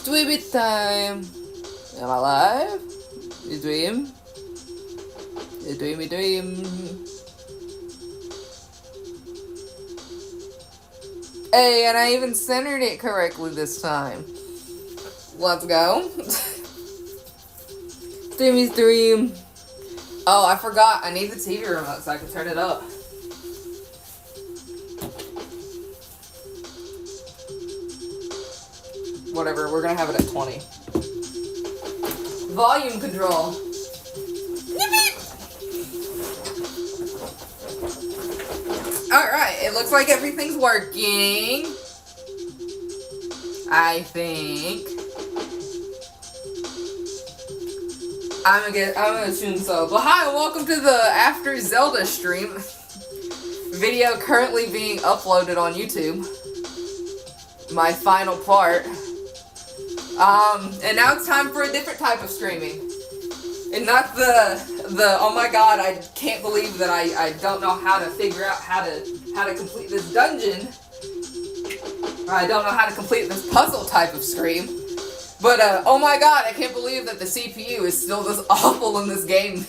Dreamy time. Am I live? You dream? You dreamy dream. Hey, and I even centered it correctly this time. Let's go. Dreamy's dream. Oh, I forgot. I need the TV remote so I can turn it up. Whatever, we're gonna have it at 20. Volume control. Alright, it looks like everything's working. I think. I'm gonna assume so. But hi, and welcome to the After Zelda stream. Video currently being uploaded on YouTube. My final part. And now it's time for a different type of streaming. And not the oh my god, I can't believe that I don't know how to figure out how to complete this dungeon. Or I don't know how to complete this puzzle type of stream. But oh my god, I can't believe that the CPU is still this awful in this game.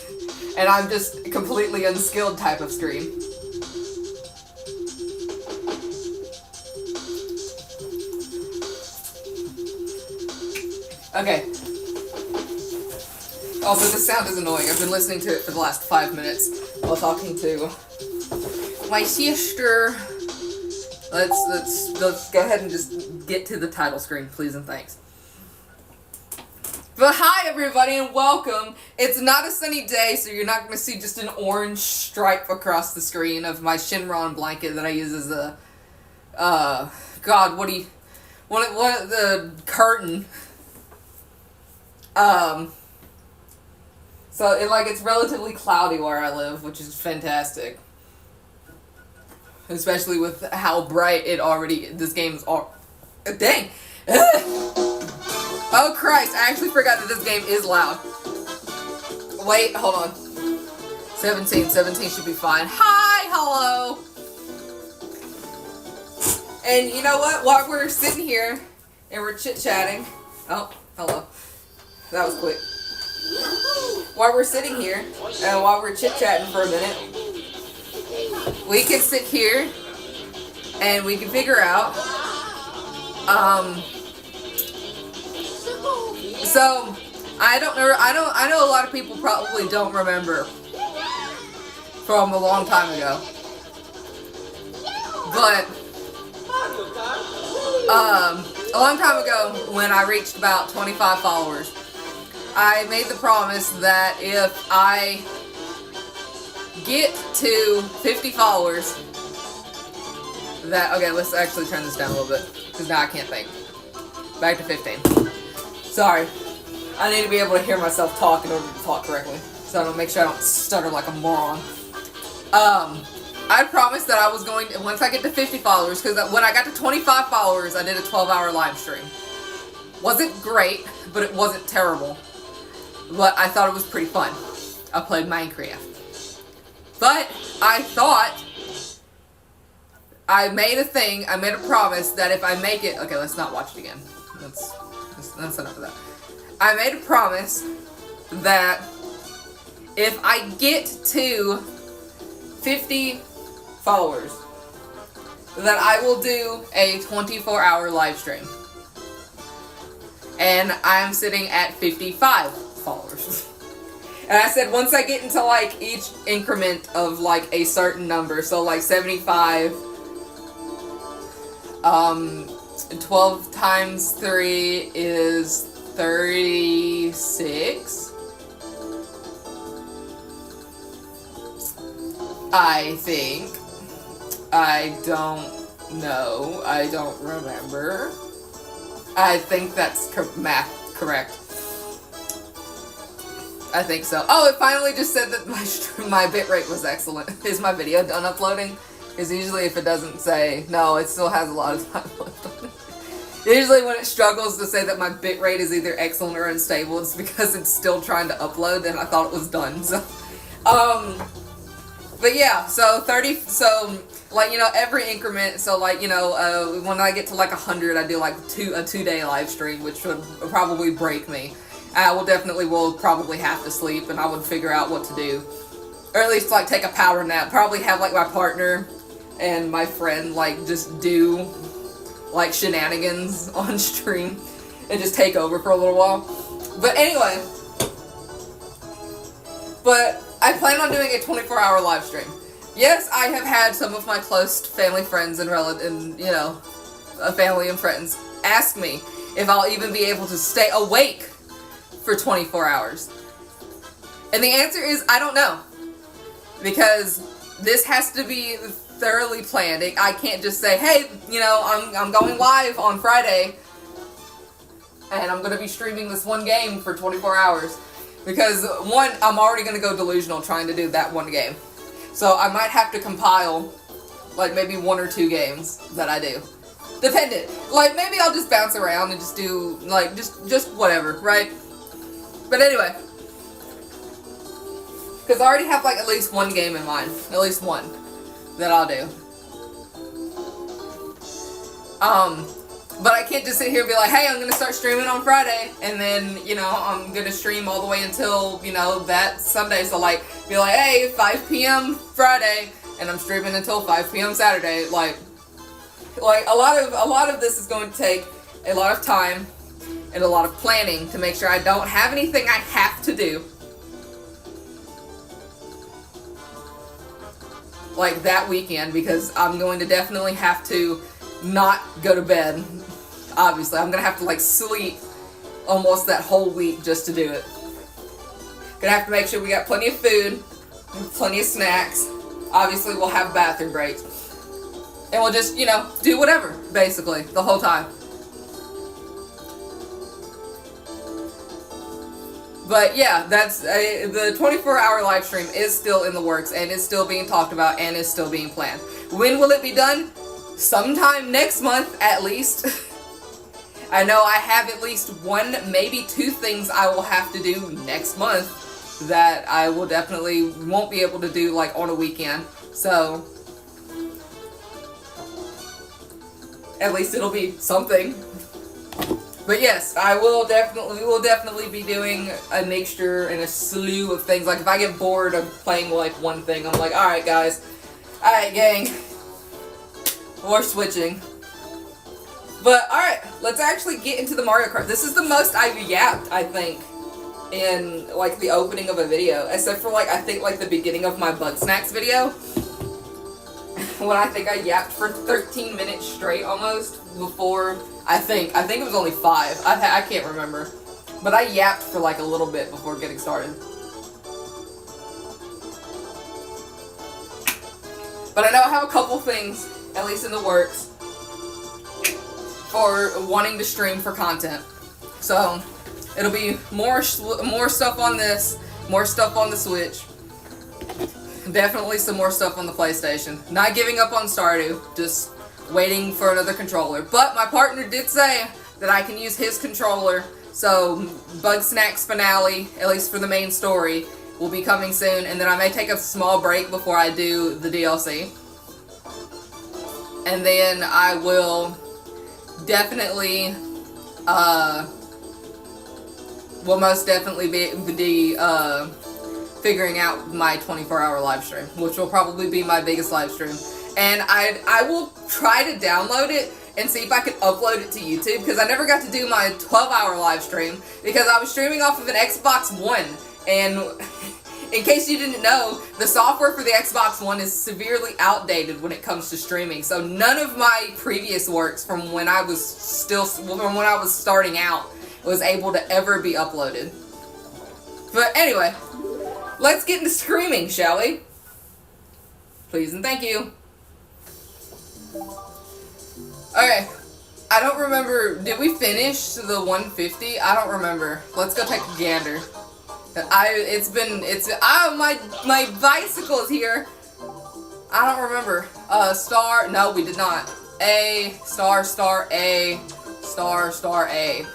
And I'm just completely unskilled type of stream. Okay. Also, this sound is annoying. I've been listening to it for the last 5 minutes while talking to my sister. Let's go ahead and just get to the title screen, please and thanks. But hi everybody and welcome. It's not a sunny day, so you're not going to see just an orange stripe across the screen of my Shinron blanket that I use as a the curtain. So it's relatively cloudy where I live, which is fantastic. Especially with how bright this game is dang! Oh Christ, I actually forgot that this game is loud. Wait, hold on. 17 should be fine. Hi, hello! And you know what? While we're sitting here, and we're chit-chatting. Oh, hello. That was quick. While we're sitting here, and while we're chit-chatting for a minute, we can sit here, and we can figure out, so, I know a lot of people probably don't remember from a long time ago, but, a long time ago, when I reached about 25 followers, I made the promise that if I get to 50 followers, okay, let's actually turn this down a little bit, because now I can't think. Back to 15. Sorry. I need to be able to hear myself talk in order to talk correctly, so I don't make sure I don't stutter like a moron. I promised that I was going to, once I get to 50 followers, because when I got to 25 followers, I did a 12-hour live stream. Wasn't great, but it wasn't terrible. But I thought it was pretty fun. I played Minecraft. But I thought, I made a promise that if I make it, okay, let's not watch it again. That's enough of that. I made a promise that if I get to 50 followers, that I will do a 24-hour live stream. And I'm sitting at 55 followers. And I said once I get into each increment of a certain number, so 75, 12 times 3 is 36. I think. I don't know. I don't remember. I think that's math correct. I think so. Oh, it finally just said that my bitrate was excellent. Is my video done uploading? Because usually if it doesn't say, no, it still has a lot of time left on it. Usually when it struggles to say that my bitrate is either excellent or unstable, it's because it's still trying to upload and I thought it was done. So, but yeah, so like, you know, every increment. So like, you know, when I get to like 100, I do like a 2-day live stream, which would probably break me. I will probably have to sleep, and I would figure out what to do, or at least like take a power nap. Probably have like my partner and my friend like just do like shenanigans on stream and just take over for a little while. But anyway, but I plan on doing a 24-hour live stream. Yes, I have had some of my close family friends and you know, family and friends ask me if I'll even be able to stay awake for 24 hours. And the answer is I don't know. Because this has to be thoroughly planned. I can't just say, hey, you know, I'm going live on Friday and I'm going to be streaming this one game for 24 hours. Because one, I'm already going to go delusional trying to do that one game. So I might have to compile like maybe 1 or 2 games that I do. Dependent. Like maybe I'll just bounce around and just do like just whatever, right? But anyway. Because I already have like at least 1 game in mind. At least 1 that I'll do. But I can't just sit here and be like, hey, I'm going to start streaming on Friday, and then, you know, I'm going to stream all the way until, you know, that Sunday. So, like, be like, hey, 5 p.m. Friday, and I'm streaming until 5 p.m. Saturday. Like a lot of this is going to take a lot of time and a lot of planning to make sure I don't have anything I have to do. Like that weekend, because I'm going to definitely have to not go to bed. Obviously, I'm gonna have to like sleep almost that whole week just to do it. Gonna have to make sure we got plenty of food, plenty of snacks. Obviously, we'll have bathroom breaks, and we'll just, you know, do whatever basically the whole time. But yeah, that's the 24-hour live stream is still in the works and is still being talked about and is still being planned. When will it be done? Sometime next month, at least. I know I have at least 1, maybe 2 things I will have to do next month that I will definitely won't be able to do like on a weekend. So at least it'll be something. But yes, we will definitely be doing a mixture and a slew of things. Like if I get bored of playing like one thing, I'm like, alright guys, alright gang, we're switching. But alright, let's actually get into the Mario Kart. This is the most I've yapped, I think, in like the opening of a video. Except for like, I think like the beginning of my Bug Snacks video. When I think I yapped for 13 minutes straight almost before, I think it was only 5. I can't remember. But I yapped for like a little bit before getting started. But I know I have a couple things, at least in the works, for wanting to stream for content. So, it'll be more stuff on this, more stuff on the Switch. Definitely some more stuff on the PlayStation. Not giving up on Stardew, just waiting for another controller. But my partner did say that I can use his controller, so Bug Snacks finale, at least for the main story, will be coming soon, and then I may take a small break before I do the DLC. And then I will definitely, will most definitely be figuring out my 24-hour live stream, which will probably be my biggest live stream. And I will try to download it and see if I can upload it to YouTube, because I never got to do my 12-hour live stream because I was streaming off of an Xbox One. And in case you didn't know, the software for the Xbox One is severely outdated when it comes to streaming. So none of my previous works from when I was starting out was able to ever be uploaded. But anyway, let's get into screaming, shall we? Please and thank you. Okay, I don't remember, did we finish the 150? I don't remember. Let's go take a gander. My bicycle is here. I don't remember. Star, no, we did not. A, star, A, star, A.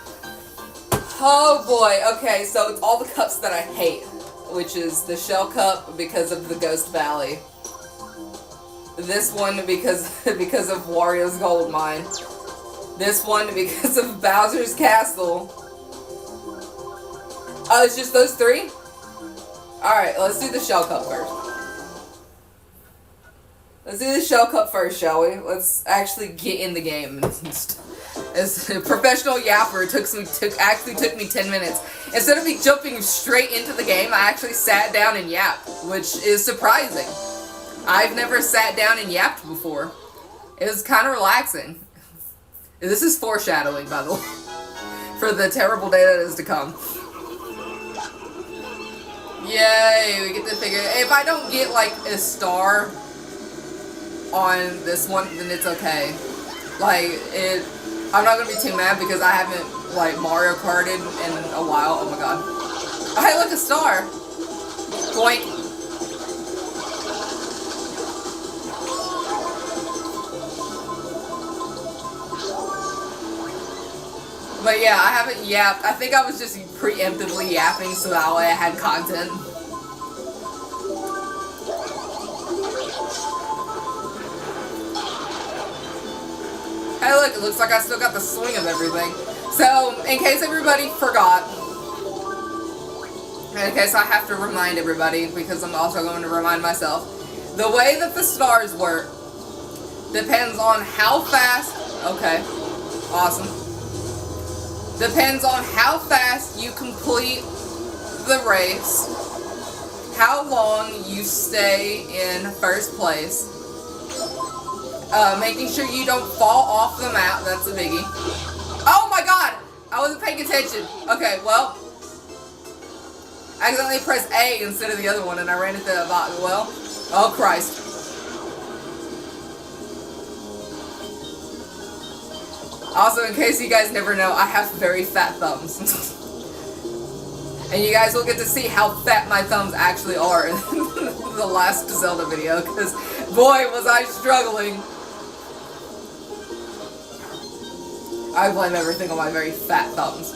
Oh boy, okay, so it's all the cups that I hate, which is the Shell Cup because of the Ghost Valley. This one because of Wario's gold mine. This one because of Bowser's castle. Oh, it's just those three? Alright, let's do the shell cup first. Let's do the shell cup first, shall we? Let's actually get in the game. As a professional yapper, it actually took me 10 minutes. Instead of me jumping straight into the game, I actually sat down and yapped, which is surprising. I've never sat down and yapped before. It was kind of relaxing. This is foreshadowing, by the way, for the terrible day that is to come. Yay, we get to figure it. If I don't get, like, a star on this one, then it's okay. Like, I'm not gonna be too mad because I haven't, like, Mario Karted in a while. Oh my god. Oh, hey, look, a star! Boink. But yeah, I haven't yapped. I think I was just preemptively yapping so that way I had content. Hey look, it looks like I still got the swing of everything. So, in case everybody forgot, in case I have to remind everybody, because I'm also going to remind myself, the way that the stars work depends on how fast, okay, awesome. Depends on how fast you complete the race, how long you stay in first place, making sure you don't fall off the map, that's a biggie. Oh my god! I wasn't paying attention. Okay, well, I accidentally pressed A instead of the other one and I ran into that box. Well, oh Christ. Also, in case you guys never know, I have very fat thumbs. And you guys will get to see how fat my thumbs actually are in the last Zelda video, because boy was I struggling. I blame everything on my very fat thumbs.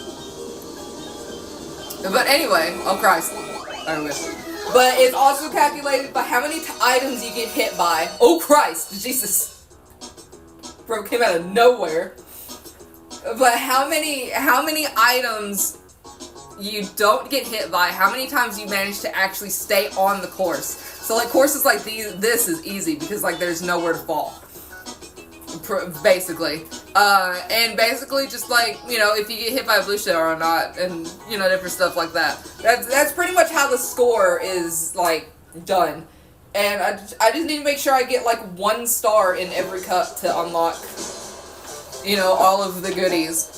But anyway, oh Christ. I wish. But it's also calculated by how many items you get hit by. Oh Christ, Jesus. Bro came out of nowhere. But how many items you don't get hit by, how many times you manage to actually stay on the course. So like courses like this is easy because like there's nowhere to fall. Basically. And basically just like, you know, if you get hit by a blue shell or not, and you know, different stuff like that. That's pretty much how the score is like done. And I just need to make sure I get like 1 star in every cup to unlock, you know, all of the goodies.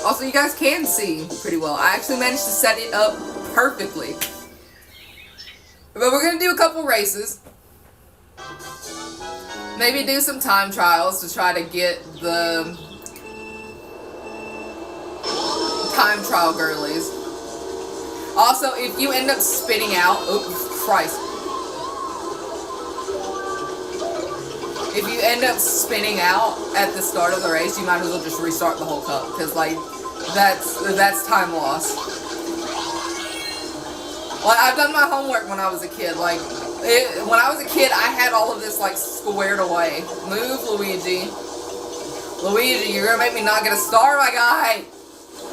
Also, you guys can see pretty well. I actually managed to set it up perfectly. But we're going to do a couple races. Maybe do some time trials to try to get the time trial girlies. Also, if you end up spinning out... Oh, Christ. If you end up spinning out at the start of the race, you might as well just restart the whole cup, because like that's time loss. Like I've done my homework when I was a kid. Like when I was a kid, I had all of this like squared away. Move, Luigi. Luigi, you're gonna make me not get a star, my guy.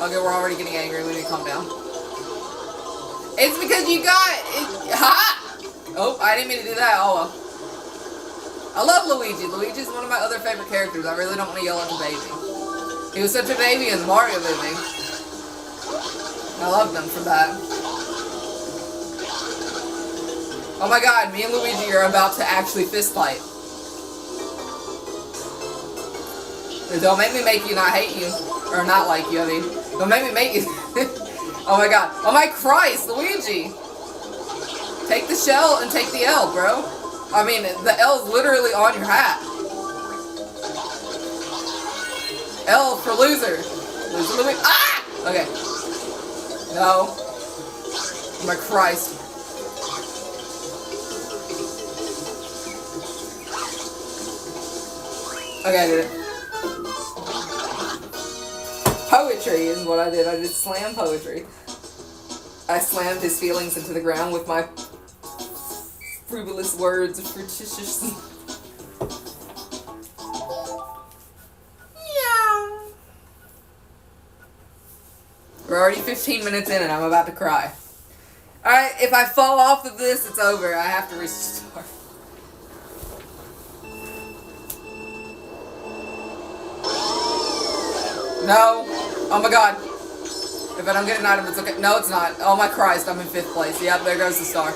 Okay, we're already getting angry. We need to calm down. It's because you got it. Ha! Oh, I didn't mean to do that. Oh well. I love Luigi. Luigi's one of my other favorite characters. I really don't want to yell at the baby. He was such a baby in the Mario movie. I loved him for that. Oh my god, me and Luigi are about to actually fist fight. Don't make me make you not hate you. Or not like you, I mean. Don't make me make you. Oh my god. Oh my Christ, Luigi! Take the shell and take the L, bro. I mean, the L's literally on your hat. L for loser. Loser, loser. Ah! Okay. No. Oh my Christ. Okay, I did it. Poetry is what I did. I did slam poetry. I slammed his feelings into the ground with my frivolous words, fictitious. Yeah. We're already 15 minutes in and I'm about to cry. Alright, if I fall off of this, it's over. I have to restart. No. Oh my god. If I don't get an item, it's okay. No, it's not. Oh my Christ, I'm in 5th place. Yep, there goes the star.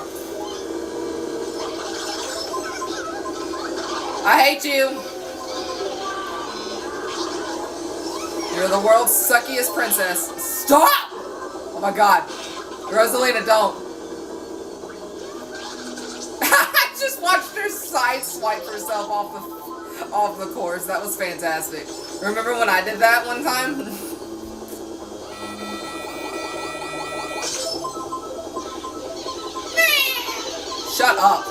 I hate you. You're the world's suckiest princess. Stop! Oh my god. Rosalina, don't. I just watched her side swipe herself off the course. That was fantastic. Remember when I did that one time? Shut up.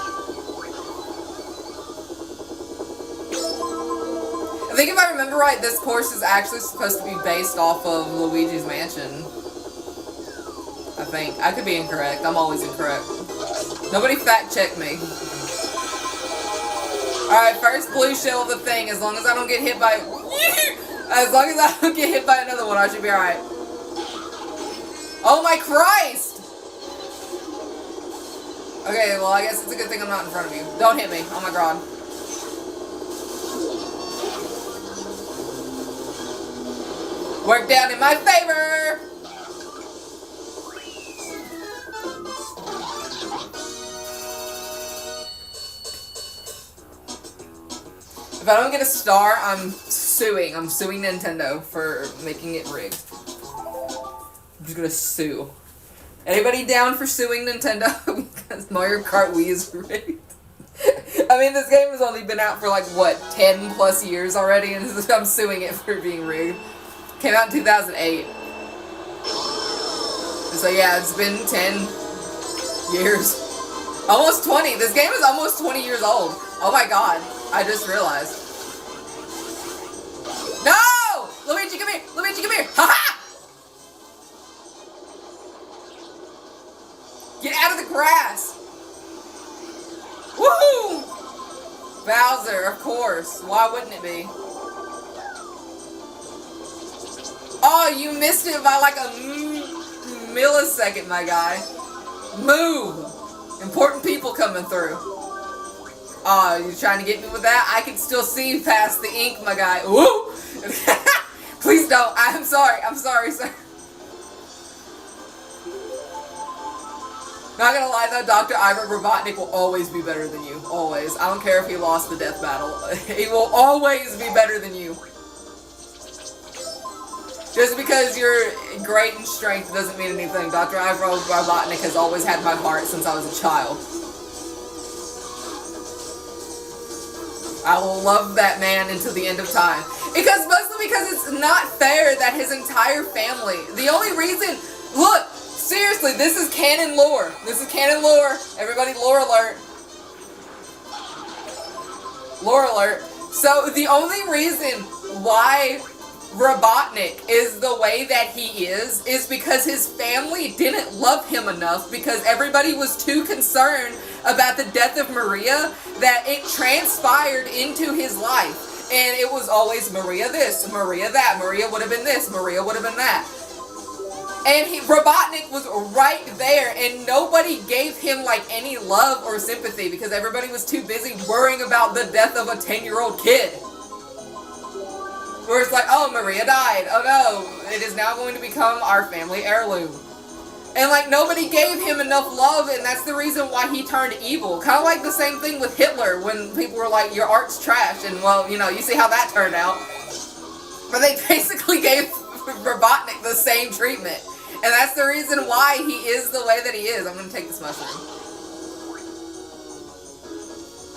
I think if I remember right, this course is actually supposed to be based off of Luigi's Mansion. I think. I could be incorrect. I'm always incorrect. Nobody fact check me. Alright, first blue shell of the thing. As long as I don't get hit by... As long as I don't get hit by another one, I should be alright. Oh my Christ! Okay, well I guess it's a good thing I'm not in front of you. Don't hit me. Oh my god. Worked out in my favor! If I don't get a star, I'm suing. I'm suing Nintendo for making it rigged. I'm just gonna sue. Anybody down for suing Nintendo? Because Mario Kart Wii is rigged. I mean, this game has only been out for like, what, 10 plus years already? And I'm suing it for being rigged. Came out in 2008. So yeah, it's been 10 years. Almost 20. This game is almost 20 years old. Oh my god. I just realized. No! Luigi, come here! Luigi, come here! Ha-ha! Get out of the grass! Woohoo! Bowser, of course. Why wouldn't it be? Oh, you missed it by like a millisecond, my guy. Move! Important people coming through. Oh, you trying to get me with that? I can still see past the ink, my guy. Woo! Please don't. I'm sorry. I'm sorry, sir. Not gonna lie though, Dr. Ivor Robotnik will always be better than you. Always. I don't care if he lost the death battle. He will always be better than you. Just because you're great in strength doesn't mean anything. Dr. Ivor Robotnik has always had my heart since I was a child. I will love that man until the end of time. Mostly because it's not fair that his entire family, the only reason, look, seriously, this is canon lore. This is canon lore. Everybody, lore alert. Lore alert. So the only reason why Robotnik is the way that he is because his family didn't love him enough because everybody was too concerned about the death of Maria that it transpired into his life. And it was always Maria this, Maria that, Maria would have been this, Maria would have been that. And Robotnik was right there and nobody gave him like any love or sympathy because everybody was too busy worrying about the death of a 10-year-old kid. Where it's like, oh, Maria died. Oh no, it is now going to become our family heirloom. And like, nobody gave him enough love, and that's the reason why he turned evil. Kind of like the same thing with Hitler, when people were like, your art's trash, and well, you know, you see how that turned out. But they basically gave Robotnik the same treatment. And that's the reason why he is the way that he is. I'm going to take this mushroom.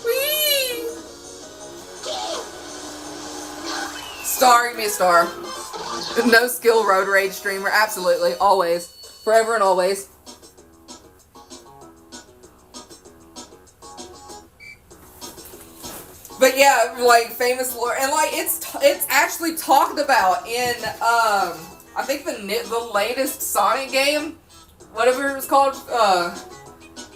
Whee! Star, give me a star. No skill road rage streamer, absolutely, always. Forever and always. But yeah, like, famous lore, and like, it's actually talked about in, I think the latest Sonic game, whatever it was called,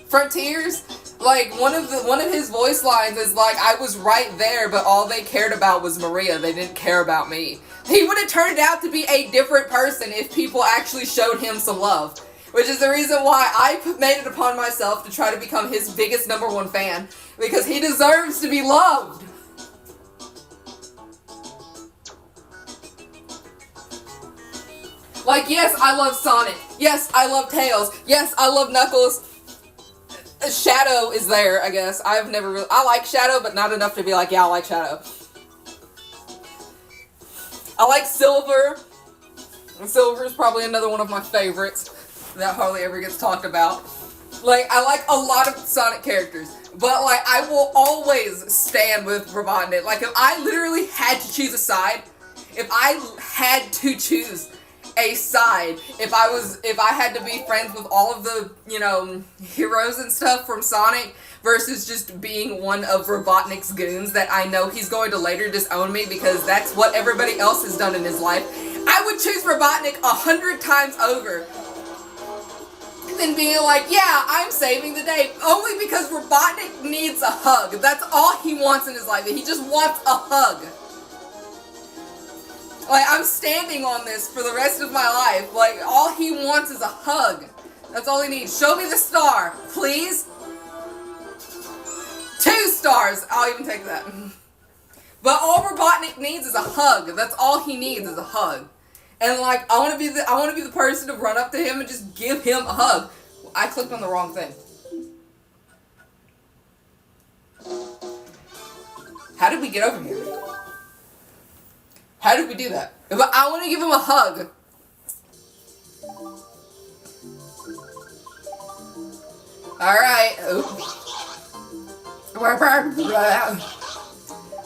Frontiers, Like, one of his voice lines is like, I was right there, but all they cared about was Maria. They didn't care about me. He would have turned out to be a different person if people actually showed him some love. Which is the reason why I made it upon myself to try to become his biggest #1 fan. Because he deserves to be loved. Like, yes, I love Sonic. Yes, I love Tails. Yes, I love Knuckles. Shadow is there, I guess. I like Shadow, but not enough to be like, yeah, I like Shadow. I like Silver. Silver is probably another one of my favorites that hardly ever gets talked about. Like, I like a lot of Sonic characters, but, like, I will always stand with Robotnik. Like, if I literally had to choose a side, if I had to choose a side, if I had to be friends with all of the, you know, heroes and stuff from Sonic versus just being one of Robotnik's goons that I know he's going to later disown me because that's what everybody else has done in his life, I would choose Robotnik 100 times over than being like, yeah, I'm saving the day. Only because Robotnik needs a hug. That's all he wants in his life. He just wants a hug. Like, I'm standing on this for the rest of my life. Like, all he wants is a hug. That's all he needs. Show me the star, please. 2 stars. I'll even take that. But all Robotnik needs is a hug. That's all he needs is a hug. And like, I want to be the person to run up to him and just give him a hug. I clicked on the wrong thing. How did we get over here? How did we do that? But I want to give him a hug. Alright.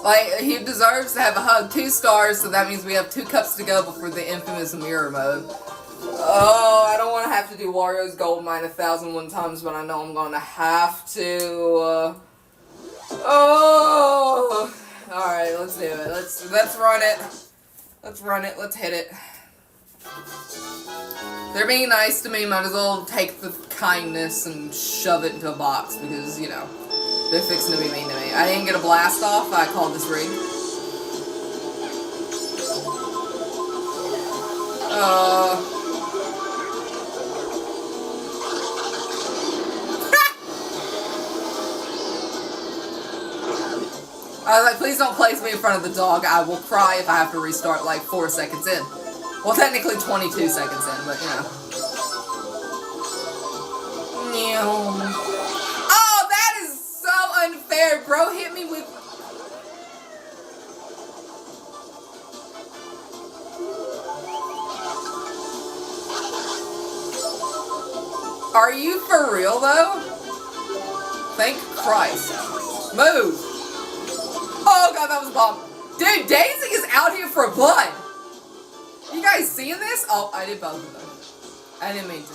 Like, he deserves to have a hug. 2 stars, so that means we have 2 cups to go before the infamous mirror mode. Oh, I don't want to have to do Wario's Gold Mine 1,001 times, but I know I'm going to have to. Oh! Alright, let's do it. Let's run it. Let's run it. Let's hit it. They're being nice to me. Might as well take the kindness and shove it into a box because, you know, they're fixing to be mean to me. I didn't get a blast off. I called this ring. I was like, please don't place me in front of the dog. I will cry if I have to restart like 4 seconds in. Well, technically 22 seconds in, but you know. Oh, that is so unfair. Bro hit me with... Are you for real, though? Thank Christ. Move. Oh, God, that was a bomb. Dude, Daisy is out here for blood. You guys seeing this? Oh, I did both of them. I didn't mean to.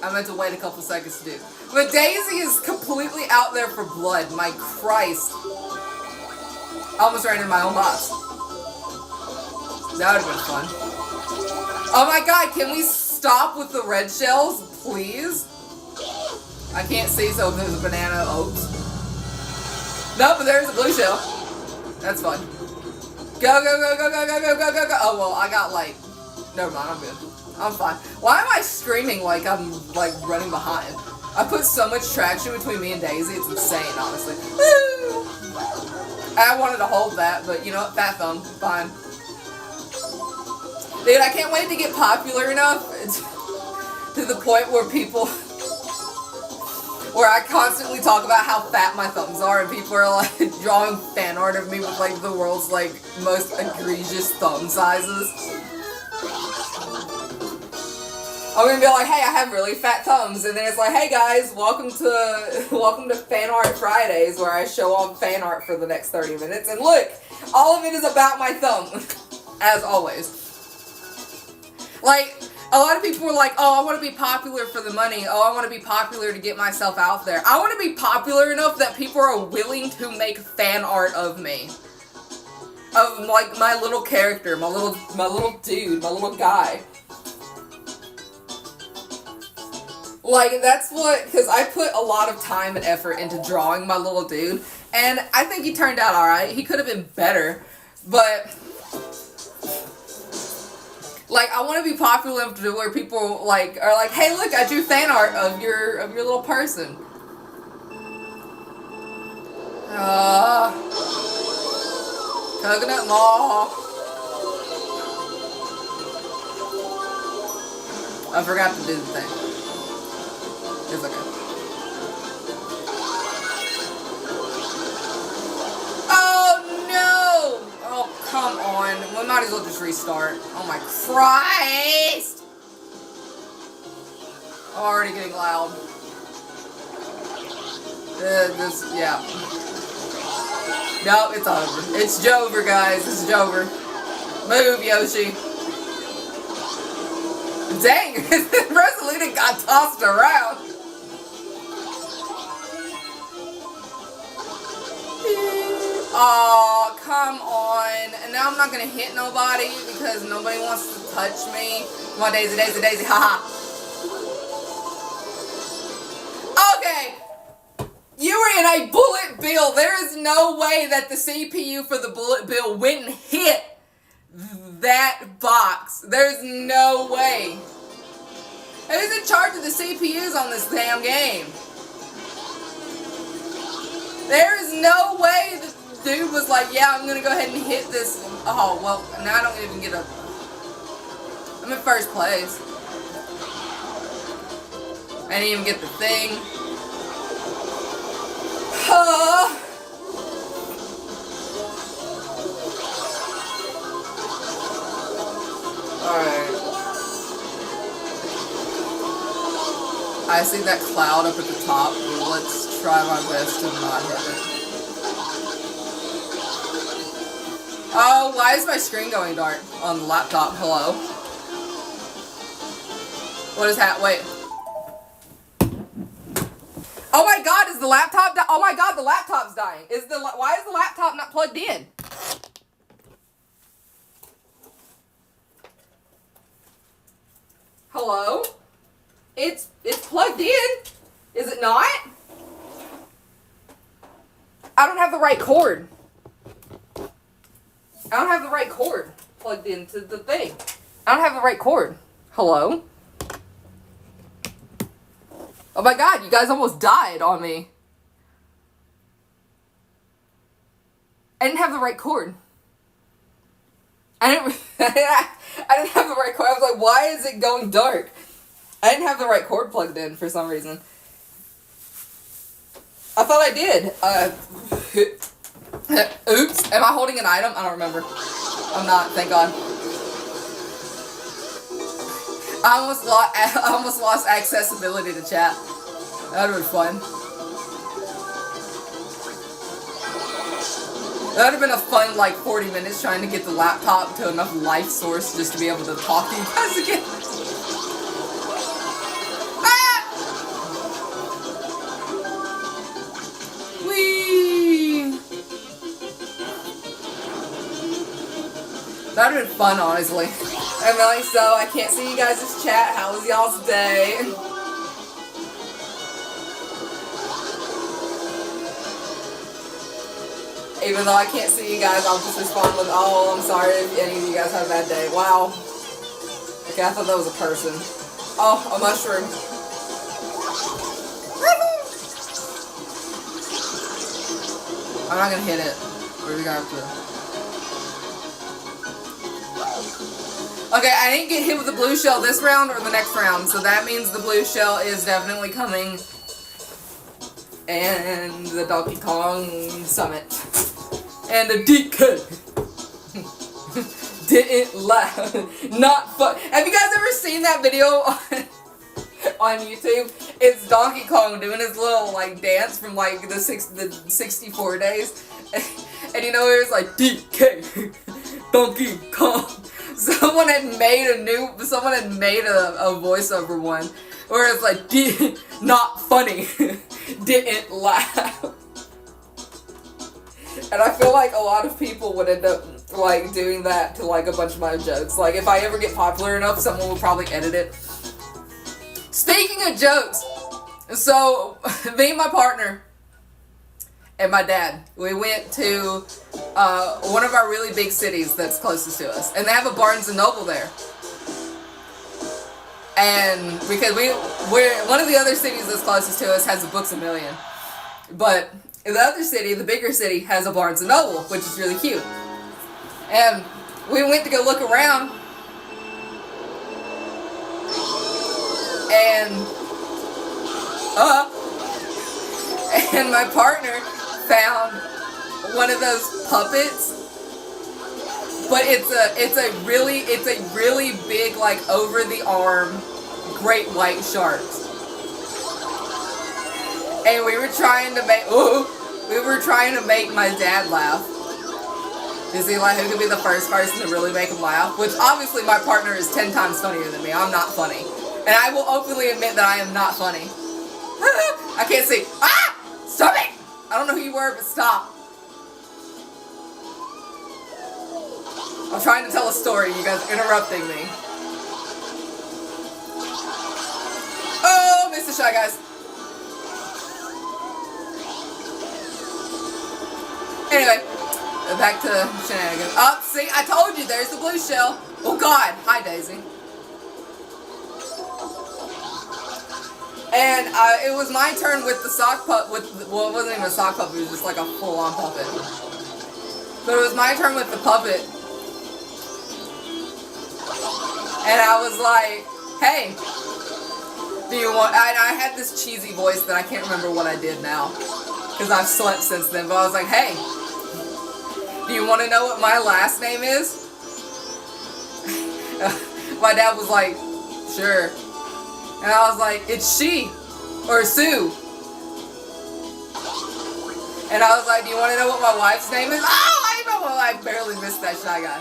I meant to wait a couple seconds to do it. But Daisy is completely out there for blood. My Christ. I almost ran into my own box. That would have been fun. Oh my God, can we stop with the red shells, please? I can't see, so there's a banana. Oops. No, but there's a blue shell. That's fun. Go, go, go, go, go, go, go, go, go, go. Oh, well, I got, like... Never mind, I'm good. I'm fine. Why am I screaming like I'm, like, running behind? I put so much traction between me and Daisy, it's insane, honestly. Woo! I wanted to hold that, but, you know what? Fat thumb. Fine. Dude, I can't wait to get popular enough to the point where people... where I constantly talk about how fat my thumbs are, and people are like drawing fan art of me with like the world's like most egregious thumb sizes. I'm gonna be like, hey, I have really fat thumbs, and then it's like, hey guys, welcome to Fan Art Fridays, where I show off fan art for the next 30 minutes, and look, all of it is about my thumb, as always. Like, a lot of people were like, oh, I want to be popular for the money. Oh, I want to be popular to get myself out there. I want to be popular enough that people are willing to make fan art of me. Of, like, my little character, my little dude, my little guy. Like, that's what, because I put a lot of time and effort into drawing my little dude, and I think he turned out alright. He could have been better, but, like, I want to be popular enough to where people, like, are like, hey, look, I drew fan art of your little person. Coconut Mall. I forgot to do the thing. It's okay. Oh no! Oh, come on. We might as well just restart. Oh my Christ! Already getting loud. Yeah. No, it's over. It's Jover, guys. It's Jover. Move, Yoshi. Dang, Rosalina got tossed around. Oh, come on. And now I'm not going to hit nobody because nobody wants to touch me. Come on, Daisy, Daisy, Daisy. Haha. Okay. You were in a bullet bill. There is no way that the CPU for the bullet bill went and hit that box. There's no way. Who's in charge of the CPUs on this damn game? There is no way the dude was like, yeah, I'm gonna go ahead and hit this. Oh, well, now I don't even get a... I'm in first place. I didn't even get the thing. Alright. I see that cloud up at the top. Let's try my best to not hit it. Oh, why is my screen going dark on the laptop? Hello? What is that? Wait. Oh my god, is the laptop oh my god, the laptop's dying. Why is the laptop not plugged in? Hello? It's plugged in. Is it not? I don't have the right cord. I don't have the right cord plugged into the thing. I don't have the right cord. Hello? Oh my god, you guys almost died on me. I didn't have the right cord. I didn't have the right cord. I was like, why is it going dark? I didn't have the right cord plugged in for some reason. I thought I did. Oops. Am I holding an item? I don't remember. I'm not, thank God. I almost lost accessibility to chat. That would have been fun. That would have been a fun, like, 40 minutes trying to get the laptop to enough life source just to be able to talk to you guys again. Ah! Whee! That would have been fun, honestly. Emily, so I can't see you guys' chat. How was y'all's day? Even though I can't see you guys, I'll just respond with, oh, I'm sorry if any of you guys had a bad day. Wow. Okay, I thought that was a person. Oh, a mushroom. I'm not gonna hit it. We're gonna have to... Okay, I didn't get hit with the blue shell this round or the next round, so that means the blue shell is definitely coming. And the Donkey Kong Summit. And the DK. Didn't laugh. Not fun. Have you guys ever seen that video on YouTube? It's Donkey Kong doing his little, like, dance from, like, the 64 days. And you know, it was like, DK. Donkey Kong. Someone had made a voiceover one where it's like, not funny, didn't laugh. And I feel like a lot of people would end up, like, doing that to, like, a bunch of my jokes. Like, if I ever get popular enough, someone will probably edit it Speaking of jokes, so me and my partner and my dad, we went to one of our really big cities that's closest to us, and they have a Barnes and Noble there. And because we're one of the other cities that's closest to us has a Books A Million, but the other city, the bigger city, has a Barnes and Noble, which is really cute. And we went to go look around, and my partner found one of those puppets, but it's a really big, like, over the arm great white shark. And we were trying to make my dad laugh to see, like, who could be the first person to really make him laugh, which obviously my partner is 10 times funnier than me. I'm not funny, and I will openly admit that I am not funny. I can't see. Ah! Stop it! I don't know who you were, but stop. I'm trying to tell a story. You guys are interrupting me. Oh, missed the Shy Guys. Anyway, back to shenanigans. Oh, see, I told you, there's the blue shell. Oh, God. Hi, Daisy. And it was my turn with the sock puppet. Well, it wasn't even a sock puppet. It was just like a full-on puppet. But it was my turn with the puppet. And I was like, hey, do you want... I had this cheesy voice that I can't remember what I did now, because I've slept since then. But I was like, hey, do you want to know what my last name is? My dad was like, sure. And I was like, it's she, or Sue. And I was like, do you want to know what my wife's name is? Oh, I barely missed that Shy Guy.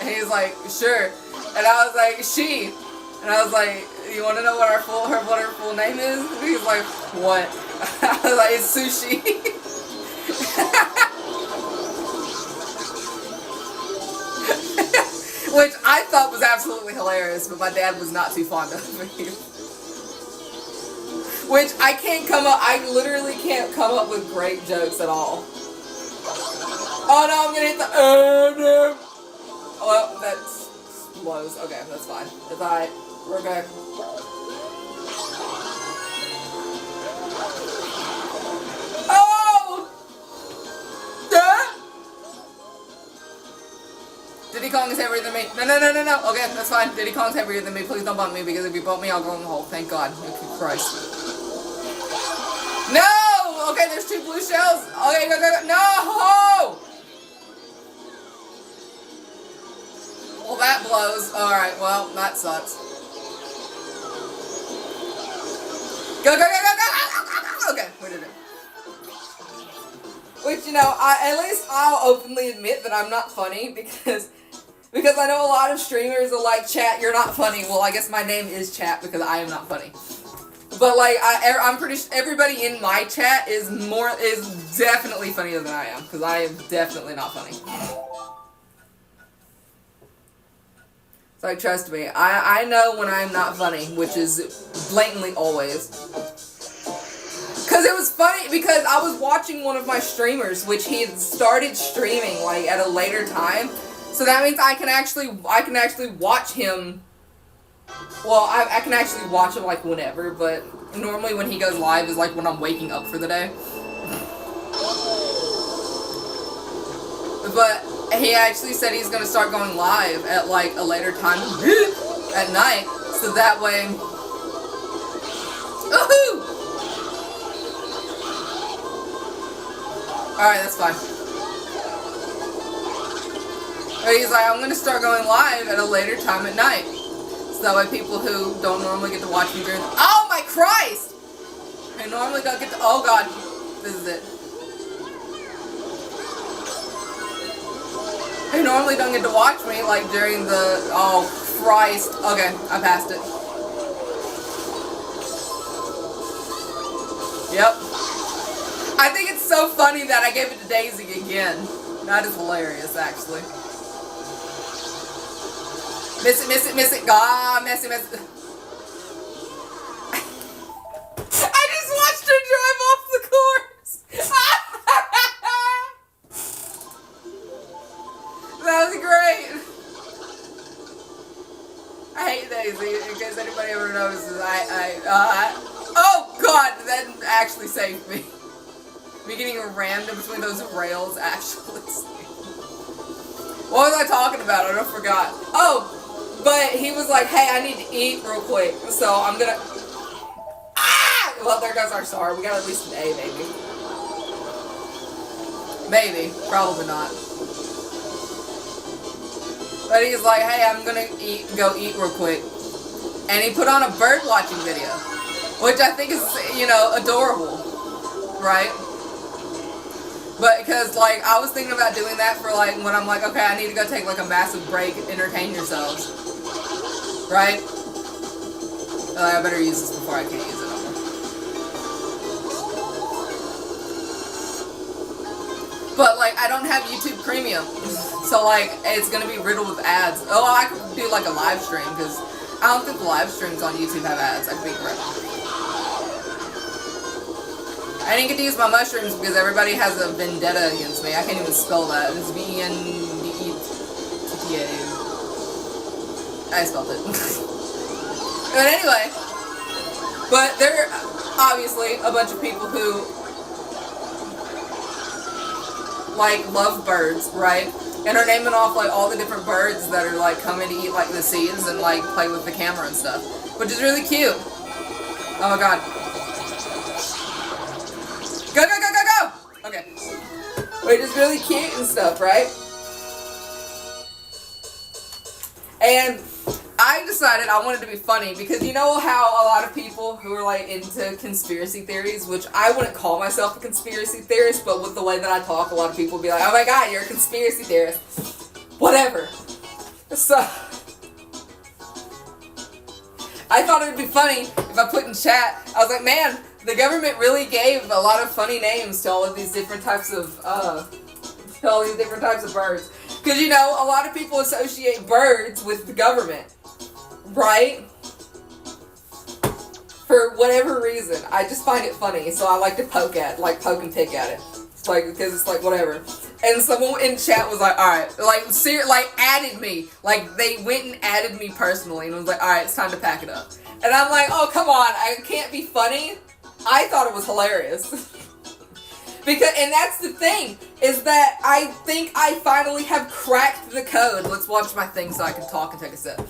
And he was like, sure. And I was like, she. And I was like, you want to know what her full name is? And he was like, what? I was like, it's Sushi. Which I thought was absolutely hilarious, but my dad was not too fond of me. Which I literally can't come up with great jokes at all. Oh no, I'm gonna hit the, no. Well, that's blows. Okay, that's fine. It's alright. We're good. Oh! Diddy Kong is heavier than me. No. Okay, that's fine. Diddy Kong's heavier than me. Please don't bump me, because if you bump me, I'll go in the hole. Thank God. Oh, Christ. No! Okay, there's 2 blue shells. Okay, go. No! Well, that blows. Alright, well, that sucks. Go. Okay, we did it. Which, you know, at least I'll openly admit that I'm not funny, because I know a lot of streamers are like, chat, you're not funny. Well, I guess my name is chat because I am not funny. But, like, I'm pretty sure everybody in my chat is definitely funnier than I am, because I am definitely not funny. It's like, trust me, I know when I'm not funny, which is blatantly always. Because it was funny, because I was watching one of my streamers, which he had started streaming, like, at a later time. So that means I can actually watch him. Well, I can actually watch him, like, whenever, but normally when he goes live is, like, when I'm waking up for the day. But he actually said he's gonna start going live at, like, a later time at night, so that way... Woohoo! Alright, that's fine. But he's like, I'm gonna start going live at a later time at night. So that way people who don't normally get to watch me during the... Oh my Christ! I normally don't get to... Oh God. This is it. I normally don't get to watch me, like, during the... Oh, Christ. Okay, I passed it. Yep. I think it's so funny that I gave it to Daisy again. That is hilarious, actually. Miss it. Ah, miss it. to drive off the course. That was great. I hate Daisy, in case anybody ever notices. Oh god, that actually saved me. Me getting rammed in between those rails actually saved me. What was I talking about? I forgot. Oh, but he was like, hey, I need to eat real quick, so I'm gonna... Ah! Well, there goes our star. We got at least an A, maybe. Maybe. Probably not. But he's like, hey, I'm gonna go eat real quick. And he put on a bird watching video. Which I think is, you know, adorable. Right? But because, like, I was thinking about doing that for, like, when I'm like, okay, I need to go take, like, a massive break, entertain yourselves. Right? I better use this before I can't use it anymore. But, like, I don't have YouTube Premium. So, like, it's gonna be riddled with ads. Oh, I could do, like, a live stream, because I don't think the live streams on YouTube have ads. I could be correct. I didn't get to use my mushrooms because everybody has a vendetta against me. I can't even spell that. It's V-E-N-D-E-T-T-A. I spelled it. But anyway. But there are obviously a bunch of people who like love birds, right? And are naming off like all the different birds that are like coming to eat like the seeds and like play with the camera and stuff. Which is really cute. Oh my god. Go, go, go, go, go! Okay. Which is really cute and stuff, right? And I decided I wanted to be funny because you know how a lot of people who are like into conspiracy theories, which I wouldn't call myself a conspiracy theorist, but with the way that I talk, a lot of people would be like, oh my god, you're a conspiracy theorist. Whatever. So, I thought it would be funny if I put in chat, I was like, man, the government really gave a lot of funny names to all of these different types of, birds. Because, you know, a lot of people associate birds with the government. Right? For whatever reason. I just find it funny, so I like to poke and pick at it. It's like, because it's like, whatever. And someone in chat was like, alright, added me. Like, they went and added me personally and was like, alright, it's time to pack it up. And I'm like, oh, come on, I can't be funny. I thought it was hilarious. And that's the thing, is that I think I finally have cracked the code. Let's watch my thing so I can talk and take a sip.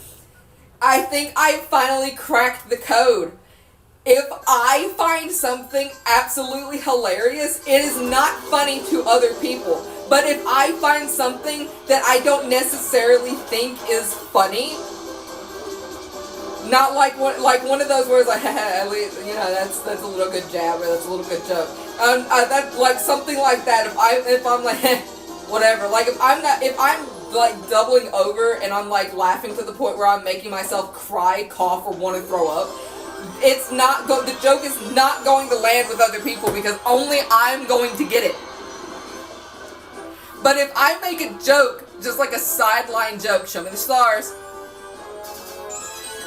I think I finally cracked the code. If I find something absolutely hilarious, it is not funny to other people. But if I find something that I don't necessarily think is funny, not like one of those words like, you know, that's a little good jab or that's a little good joke. That like something like that. If I'm like, whatever. Like if I'm like doubling over and I'm like laughing to the point where I'm making myself cry, cough, or want to throw up, it's not the joke is not going to land with other people because only I'm going to get it. But if I make a joke, just like a sideline joke, show me the stars.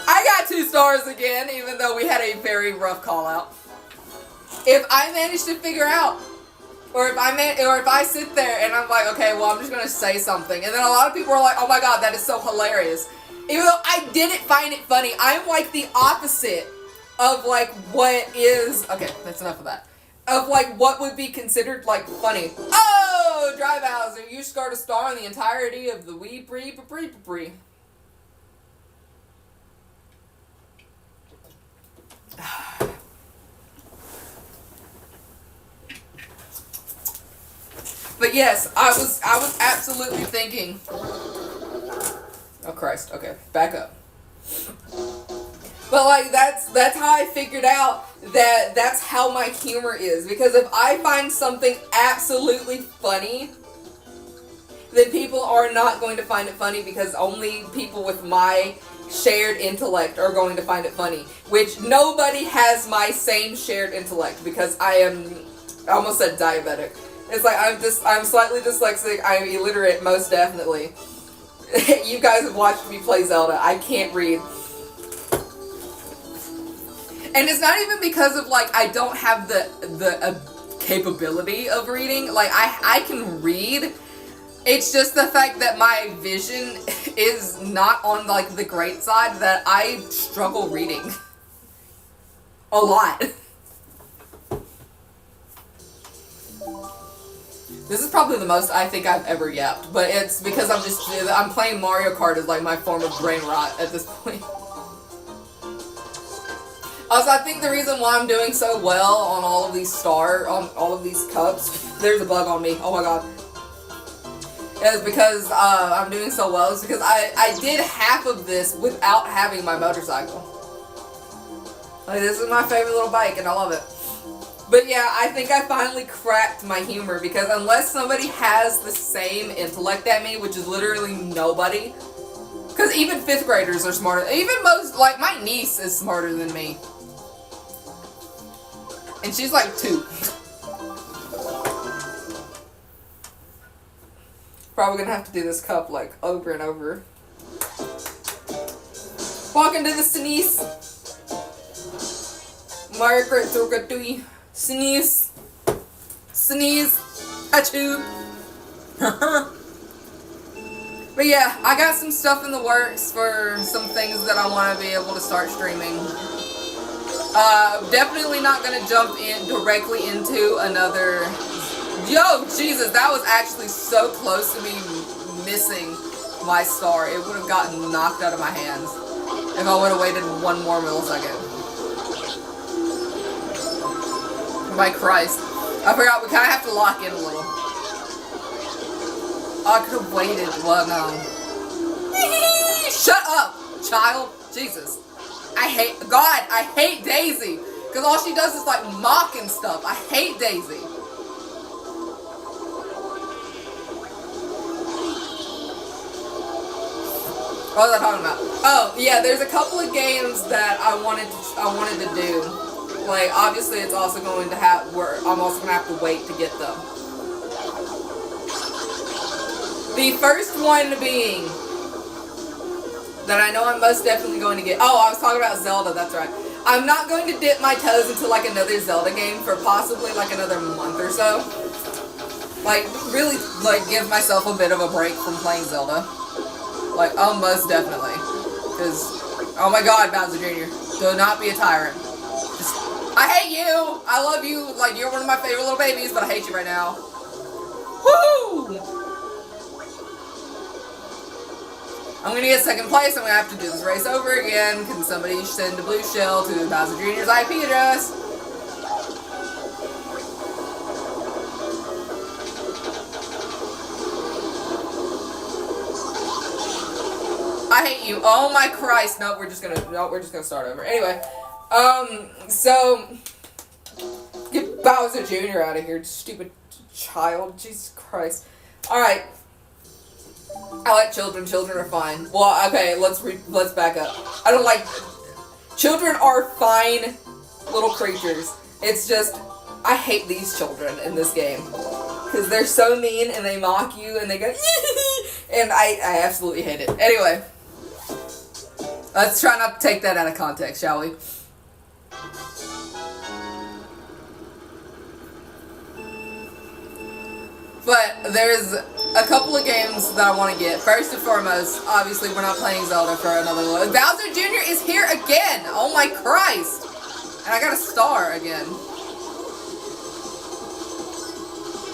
I got 2 stars again, even though we had a very rough call out. If I manage to figure out, or if I sit there and I'm like, okay, well, I'm just gonna say something, and then a lot of people are like, oh my god, that is so hilarious. Even though I didn't find it funny, I'm like the opposite of like what is, okay, that's enough of that. Of like what would be considered like funny. Oh, Drive Hauser, you scored a star on the entirety of the wee bree. But yes, I was absolutely thinking. Oh Christ! Okay, back up. But like that's how I figured out that that's how my humor is, because if I find something absolutely funny, then people are not going to find it funny because only people with my shared intellect are going to find it funny, which nobody has my same shared intellect because I almost said diabetic. It's like I'm slightly dyslexic, I'm illiterate most definitely. You guys have watched me play Zelda, I can't read. And it's not even because of, like, I don't have the capability of reading. Like, I can read. It's just the fact that my vision is not on, like, the great side, that I struggle reading. A lot. This is probably the most I think I've ever yapped, but it's because I'm playing Mario Kart as, like, my form of brain rot at this point. Also, I think the reason why I'm doing so well on all of these cups, there's a bug on me, oh my god, is because I'm doing so well, is because I did half of this without having my motorcycle. Like, this is my favorite little bike, and I love it. But yeah, I think I finally cracked my humor, because unless somebody has the same intellect at me, which is literally nobody, because even 5th graders are smarter, even most, like, my niece is smarter than me. And she's like 2. Probably gonna have to do this cup, like, over and over. Walking to the sneeze. Margaret Turgatui. Sneeze. Sneeze. Achoo. But yeah, I got some stuff in the works for some things that I want to be able to start streaming. Definitely not going to jump in directly into another... Yo, Jesus, that was actually so close to me missing my star. It would have gotten knocked out of my hands if I would have waited 1 more millisecond. My Christ. I forgot, we kind of have to lock in a little. I could have waited. Well, no. Shut up, child. Jesus. I hate Daisy. Because all she does is, like, mock and stuff. I hate Daisy. What was I talking about? Oh, yeah, there's a couple of games that I wanted to do. Like, obviously it's also going to have, where I'm also going to have to wait to get them. The first one being, that I know I'm most definitely going to get, oh, I was talking about Zelda, that's right. I'm not going to dip my toes into, like, another Zelda game for possibly, like, another month or so. Like, really, like, give myself a bit of a break from playing Zelda. Like, oh, most definitely. Because, oh my god, Bowser Jr., do not be a tyrant. Just, I hate you! I love you, like, you're one of my favorite little babies, but I hate you right now. Woo! I'm gonna get 2nd place, I'm gonna have to do this race over again. Can somebody send a blue shell to Bowser Jr.'s IP address? I hate you. Oh my Christ. No, we're just gonna start over. Anyway, so get Bowser Jr. out of here, stupid child. Jesus Christ. Alright. I like children. Children are fine. Well, okay, let's back up. I don't like... Children are fine little creatures. It's just, I hate these children in this game. Because they're so mean and they mock you and they go, and I absolutely hate it. Anyway. Let's try not to take that out of context, shall we? But there's a couple of games that I want to get. First and foremost, obviously we're not playing Zelda for another one. Bowser Jr. is here again! Oh my Christ! And I got a star again.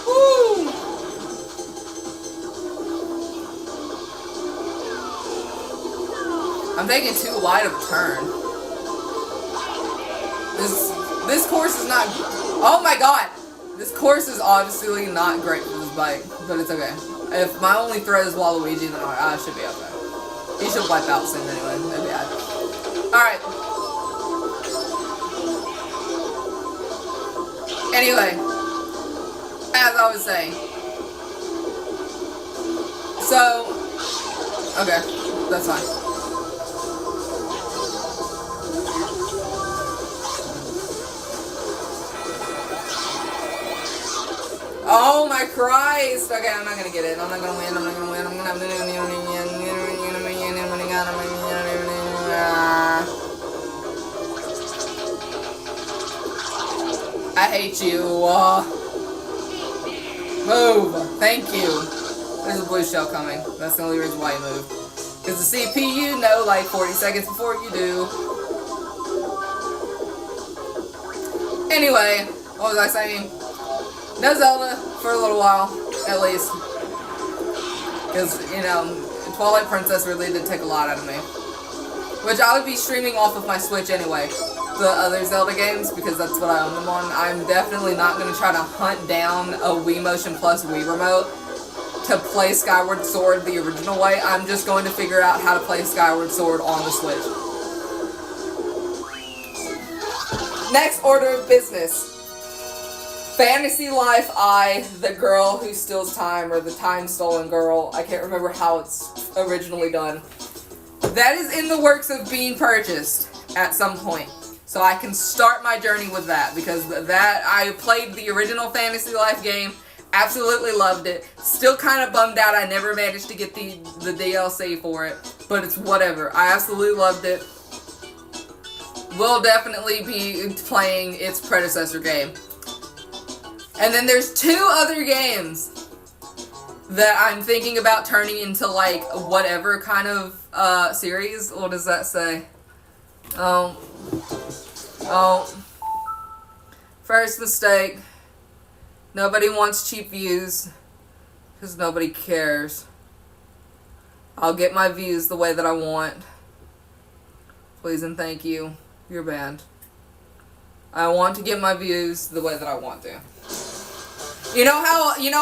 Woo! I'm taking too wide of a turn. This course is not... Oh my god! This course is obviously not great for this bike, but it's okay. If my only threat is Waluigi, then I should be okay. He should wipe out soon anyway. Maybe Alright. Anyway. As I was saying. So... Okay. That's fine. Oh my Christ! Okay, I'm not gonna get it. I'm not gonna win. I'm not gonna win. I'm gonna have to hate you. Move. Thank you. There's a blue shell coming. That's the only reason why you move. Because the CPU know like 40 seconds before you do. Anyway, what was I saying? No Zelda for a little while, at least. Because, you know, Twilight Princess really did take a lot out of me. Which I would be streaming off of my Switch anyway. The other Zelda games, because that's what I own them on. I'm definitely not going to try to hunt down a Wii Motion Plus Wii Remote to play Skyward Sword the original way. I'm just going to figure out how to play Skyward Sword on the Switch. Next order of business. Fantasy Life I, the girl who steals time, or the time-stolen girl. I can't remember how it's originally done. That is in the works of being purchased at some point. So I can start my journey with that, because that, I played the original Fantasy Life game, absolutely loved it. Still kind of bummed out I never managed to get the DLC for it, but it's whatever. I absolutely loved it. Will definitely be playing its predecessor game. And then there's 2 other games that I'm thinking about turning into like whatever kind of series. What does that say? Oh. First mistake. Nobody wants cheap views because nobody cares. I'll get my views the way that I want. Please and thank you. You're banned. I want to get my views the way that I want to. You know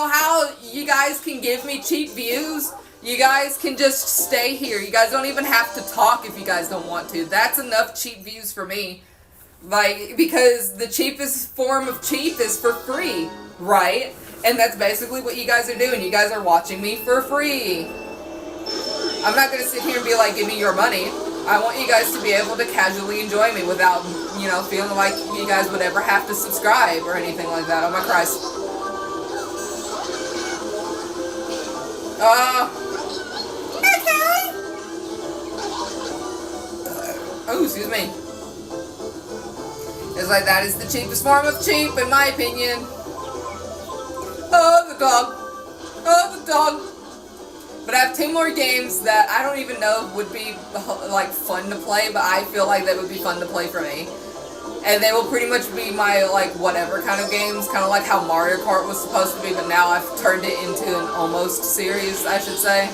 how you guys can give me cheap views? You guys can just stay here. You guys don't even have to talk if you guys don't want to. That's enough cheap views for me. Like, because the cheapest form of cheap is for free, right? And that's basically what you guys are doing. You guys are watching me for free. I'm not going to sit here and be like, give me your money. I want you guys to be able to casually enjoy me without, you know, feeling like you guys would ever have to subscribe or anything like that. Oh my Christ. Oh, excuse me. It's like that is the cheapest form of cheap, in my opinion. Oh, the dog. Oh, the dog. But I have 2 more games that I don't even know would be, like, fun to play, but I feel like they would be fun to play for me. And they will pretty much be my, like, whatever kind of games, kind of like how Mario Kart was supposed to be, but now I've turned it into an almost series, I should say.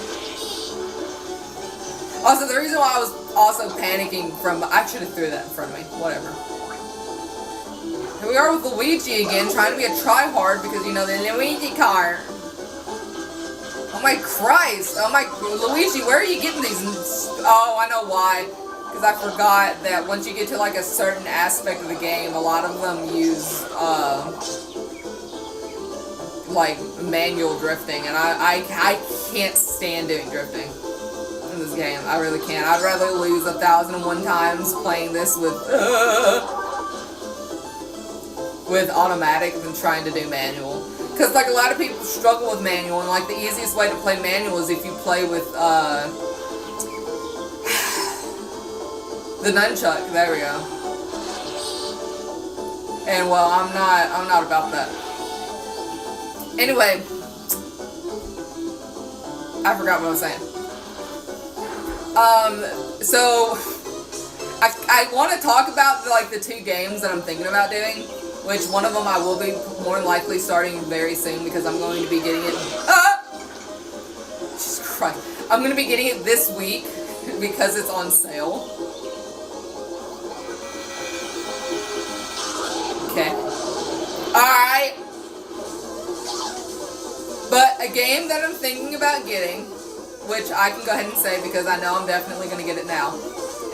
Also, the reason why I was also panicking from, I should have threw that in front of me, whatever. Here we are with Luigi again, trying to be a tryhard because, you know, the Luigi car. Oh my Christ! Oh my, Luigi, where are you getting these? Oh, I know why. Because I forgot that once you get to like a certain aspect of the game, a lot of them use, like, manual drifting. And I can't stand doing drifting in this game. I really can't. I'd rather lose 1,001 times playing this with automatic than trying to do manual. Because, like, a lot of people struggle with manual, and, like, the easiest way to play manual is if you play with, the nunchuck. There we go. And, well, I'm not about that. Anyway. I forgot what I was saying. So, I want to talk about, like, the 2 games that I'm thinking about doing. Which one of them I will be more than likely starting very soon because I'm going to be getting it. Jesus Christ. I'm going to be getting it this week because it's on sale. Okay. Alright. But a game that I'm thinking about getting, which I can go ahead and say because I know I'm definitely going to get it now.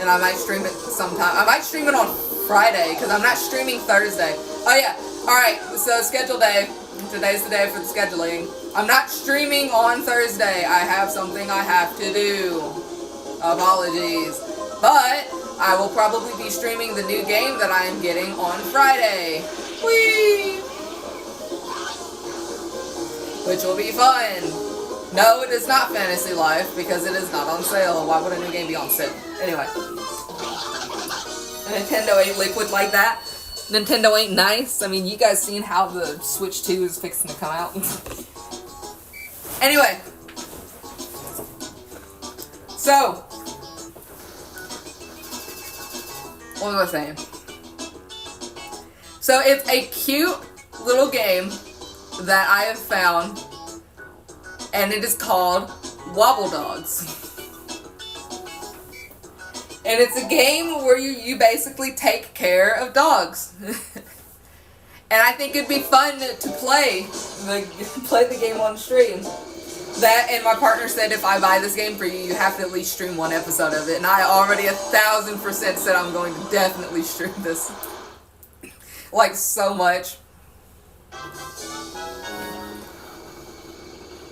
And I might stream it sometime. I might stream it on Friday because I'm not streaming Thursday. Oh yeah, alright, so schedule day. Today's the day for the scheduling. I'm not streaming on Thursday. I have something I have to do. Apologies. But I will probably be streaming the new game that I am getting on Friday. Whee! Which will be fun. No, it is not Fantasy Life because it is not on sale. Why would a new game be on sale? Anyway. Nintendo ain't liquid like that. Nintendo ain't nice. I mean, you guys seen how the Switch 2 is fixing to come out. Anyway. So. What was I saying? So it's a cute little game that I have found. And it is called Wobble Dogs. And it's a game where you basically take care of dogs. And I think it'd be fun to play the game on stream. That, and my partner said if I buy this game for you, you have to at least stream one episode of it. And I already 1,000% said I'm going to definitely stream this. Like, so much.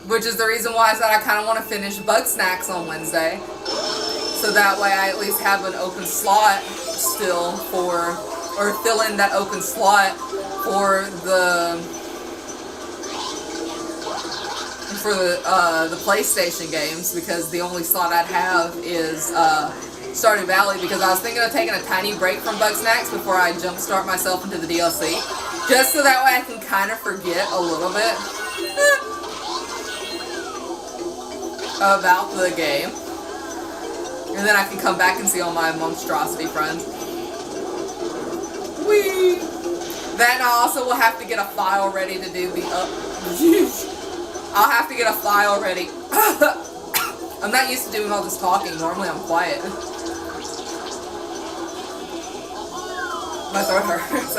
Which is the reason why I said I kind of want to finish Bug Snacks on Wednesday. So that way I at least have an open slot still for, or fill in that open slot for the PlayStation games, because the only slot I'd have is Stardew Valley, because I was thinking of taking a tiny break from Bug Snacks before I jumpstart myself into the DLC. Just so that way I can kind of forget a little bit about the game. And then I can come back and see all my monstrosity friends. Whee! Then I also will have to get a file ready to do the I'll have to get a file ready. I'm not used to doing all this talking. Normally I'm quiet. My throat hurts.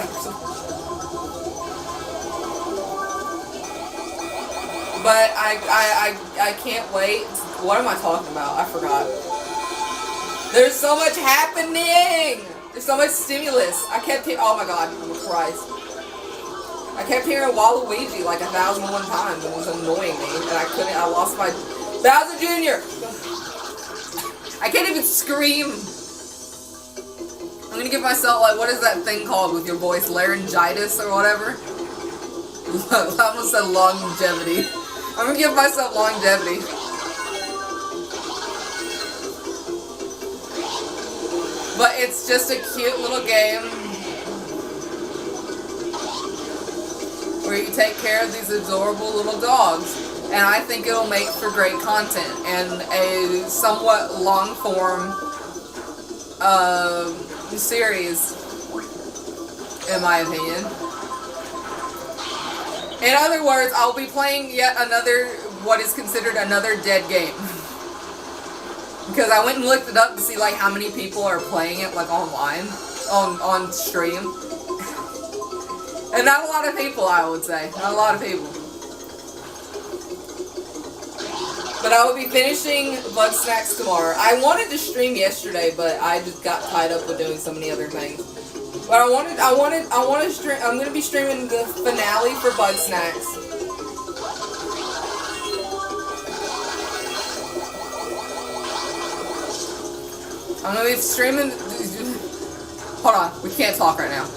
But I can't wait. What am I talking about? I forgot. There's so much happening! There's so much stimulus. I kept hearing, oh my god, oh Christ. I kept hearing Waluigi like 1,001 times and it was annoying me. And I lost my, Bowser Jr. I can't even scream. I'm gonna give myself, like, what is that thing called with your voice? Laryngitis or whatever? I almost said longevity. I'm gonna give myself longevity. But it's just a cute little game where you take care of these adorable little dogs. And I think it'll make for great content and a somewhat long form series, in my opinion. In other words, I'll be playing yet another, what is considered another dead game. Because I went and looked it up to see like how many people are playing it like online, on stream. And not a lot of people, I would say. Not a lot of people. But I will be finishing Bug Snacks tomorrow. I wanted to stream yesterday, but I just got tied up with doing so many other things. But I want to stream. I'm gonna be streaming the finale for Bug Snacks. I'm gonna be streaming. Hold on, we can't talk right now.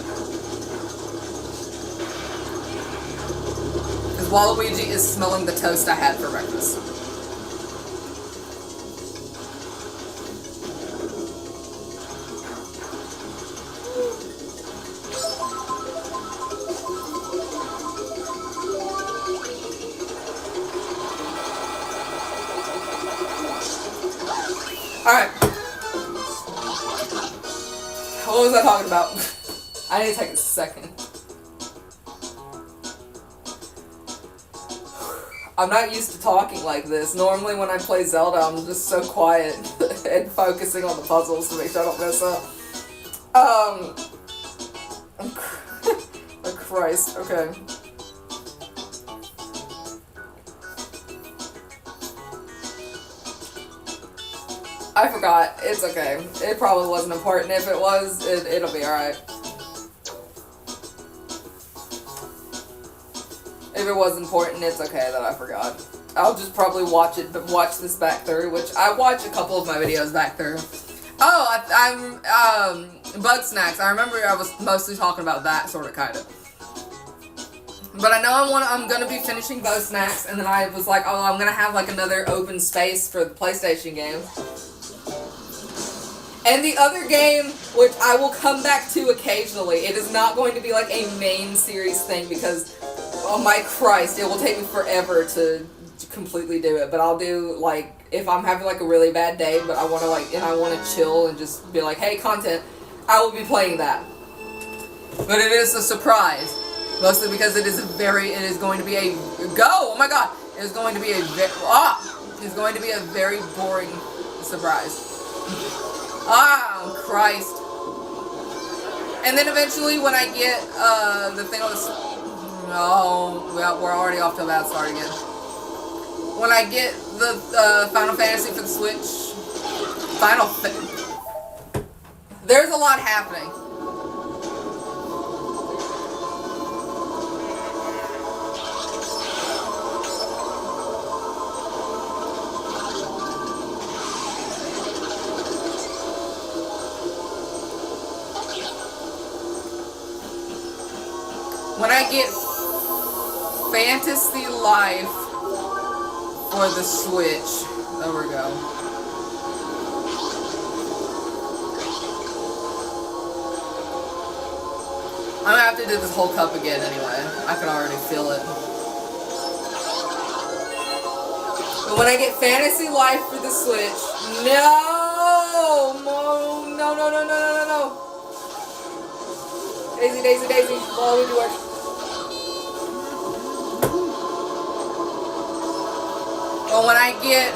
Because Waluigi is smelling the toast I had for breakfast. Alright. What was I talking about? I need to take a second. I'm not used to talking like this. Normally when I play Zelda, I'm just so quiet and focusing on the puzzles to make sure I don't mess up. Oh Christ, okay. I forgot. It's okay. It probably wasn't important. If it was, it'll be alright. If it was important, it's okay that I forgot. I'll just probably watch this back through, which I watch a couple of my videos back through. Oh, I'm Bug Snacks. I remember I was mostly talking about that sort of, kind of. But I know I'm gonna be finishing Bug Snacks, and then I was like, oh, I'm gonna have like another open space for the PlayStation game. And the other game, which I will come back to occasionally, it is not going to be like a main series thing because, oh my Christ, it will take me forever to completely do it. But I'll do, like, if I'm having like a really bad day, but I want to like, and I want to chill and just be like, hey, content, I will be playing that. But it is a surprise. Mostly because it is going to be a, oh my god, it is going to be it's going to be a very boring surprise. Oh, Christ. And then eventually when I get, the thing on the, oh, well, we're already off to a bad start again. When I get the, Final Fantasy for the Switch, there's a lot happening. When I get Fantasy Life for the Switch, there we go. I'm gonna have to do this whole cup again anyway. I can already feel it. But when I get Fantasy Life for the Switch, no. Daisy, follow me to work. Well, when I get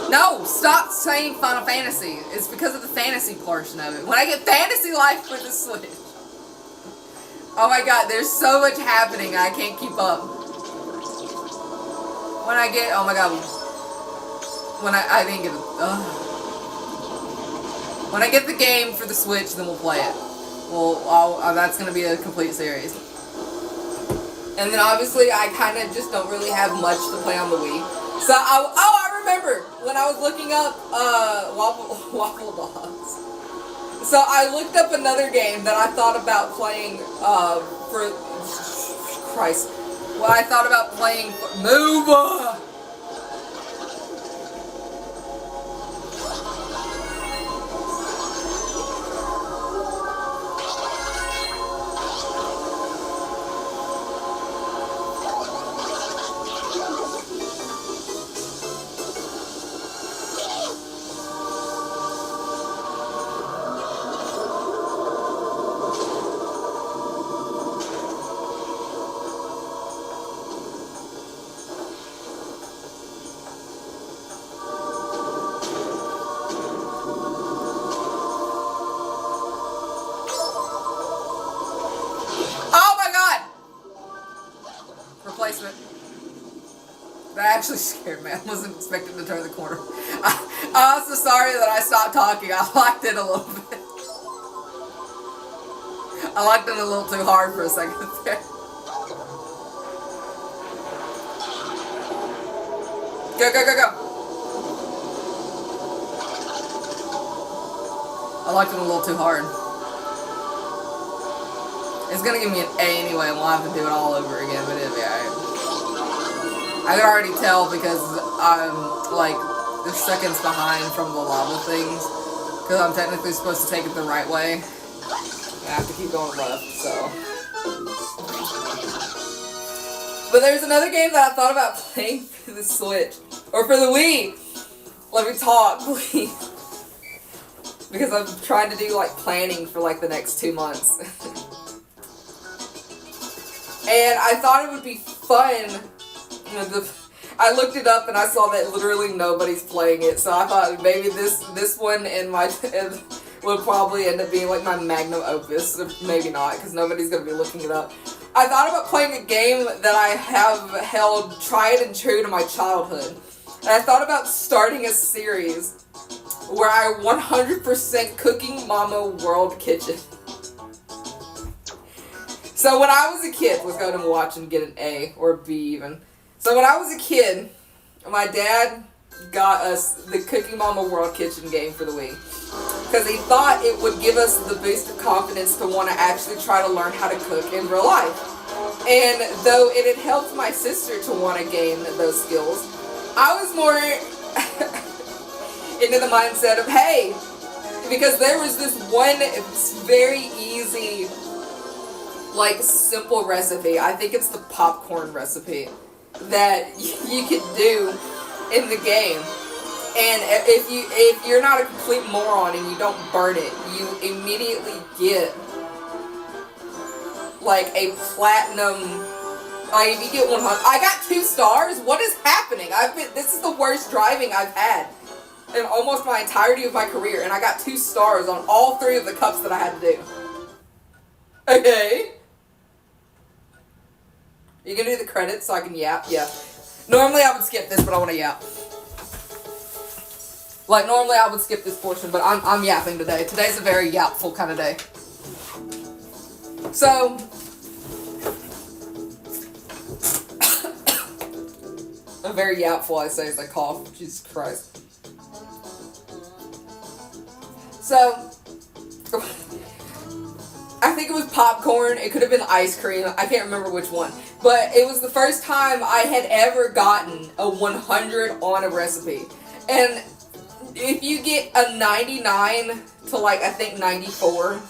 no, stop saying Final Fantasy. It's because of the fantasy portion of it. When I get Fantasy Life for the Switch. Oh my god, there's so much happening, I can't keep up. When I get, oh my god. When I didn't get it. When I get the game for the Switch, then we'll play it. Well, that's going to be a complete series. And then obviously I kind of just don't really have much to play on the Wii. So, I remember when I was looking up Waffle Dogs. So I looked up another game that I thought about playing for Christ. Well, I thought about playing Move! That actually scared me. I wasn't expecting to turn the corner. I'm also sorry that I stopped talking. I locked in a little bit. I locked in a little too hard for a second there. Go. I locked in a little too hard. It's gonna give me an A anyway, and we'll have to do it all over again, but it'll be alright. I can already tell because I'm, like, the seconds behind from the lava things. Because I'm technically supposed to take it the right way. I have to keep going left, so. But there's another game that I thought about playing for the Switch. Or for the Wii. Let me talk, please. Because I'm trying to do, like, planning for, like, the next 2 months. And I thought it would be fun. I looked it up and I saw that literally nobody's playing it, so I thought maybe this one would probably end up being like my magnum opus, or maybe not, because nobody's going to be looking it up. I thought about playing a game that I have held tried and true to my childhood, and I thought about starting a series where I 100% Cooking Mama World Kitchen. So when I was a kid, let's go ahead and watch and get an A, or a B even. So when I was a kid, my dad got us the Cooking Mama World Kitchen game for the Wii. Because he thought it would give us the boost of confidence to want to actually try to learn how to cook in real life. And though it had helped my sister to want to gain those skills, I was more into the mindset of, hey, because there was this one very easy, like, simple recipe. I think it's the popcorn recipe that you could do in the game. And if you're not a complete moron and you don't burn it, you immediately get like a platinum. Like, if you get 100, I got 2 stars. What is happening? This is the worst driving I've had in almost my entirety of my career, and I got 2 stars on all 3 of the cups that I had to do. Okay. You can do the credits so I can yap? Yeah. Normally I would skip this, but I want to yap. Like, normally I would skip this portion, but I'm yapping today. Today's a very yapful kind of day. So, a very yapful, I say, as I cough. Jesus Christ. So, I think it was popcorn. It could have been ice cream. I can't remember which one. But it was the first time I had ever gotten a 100 on a recipe. And if you get a 99 to, like, I think 94,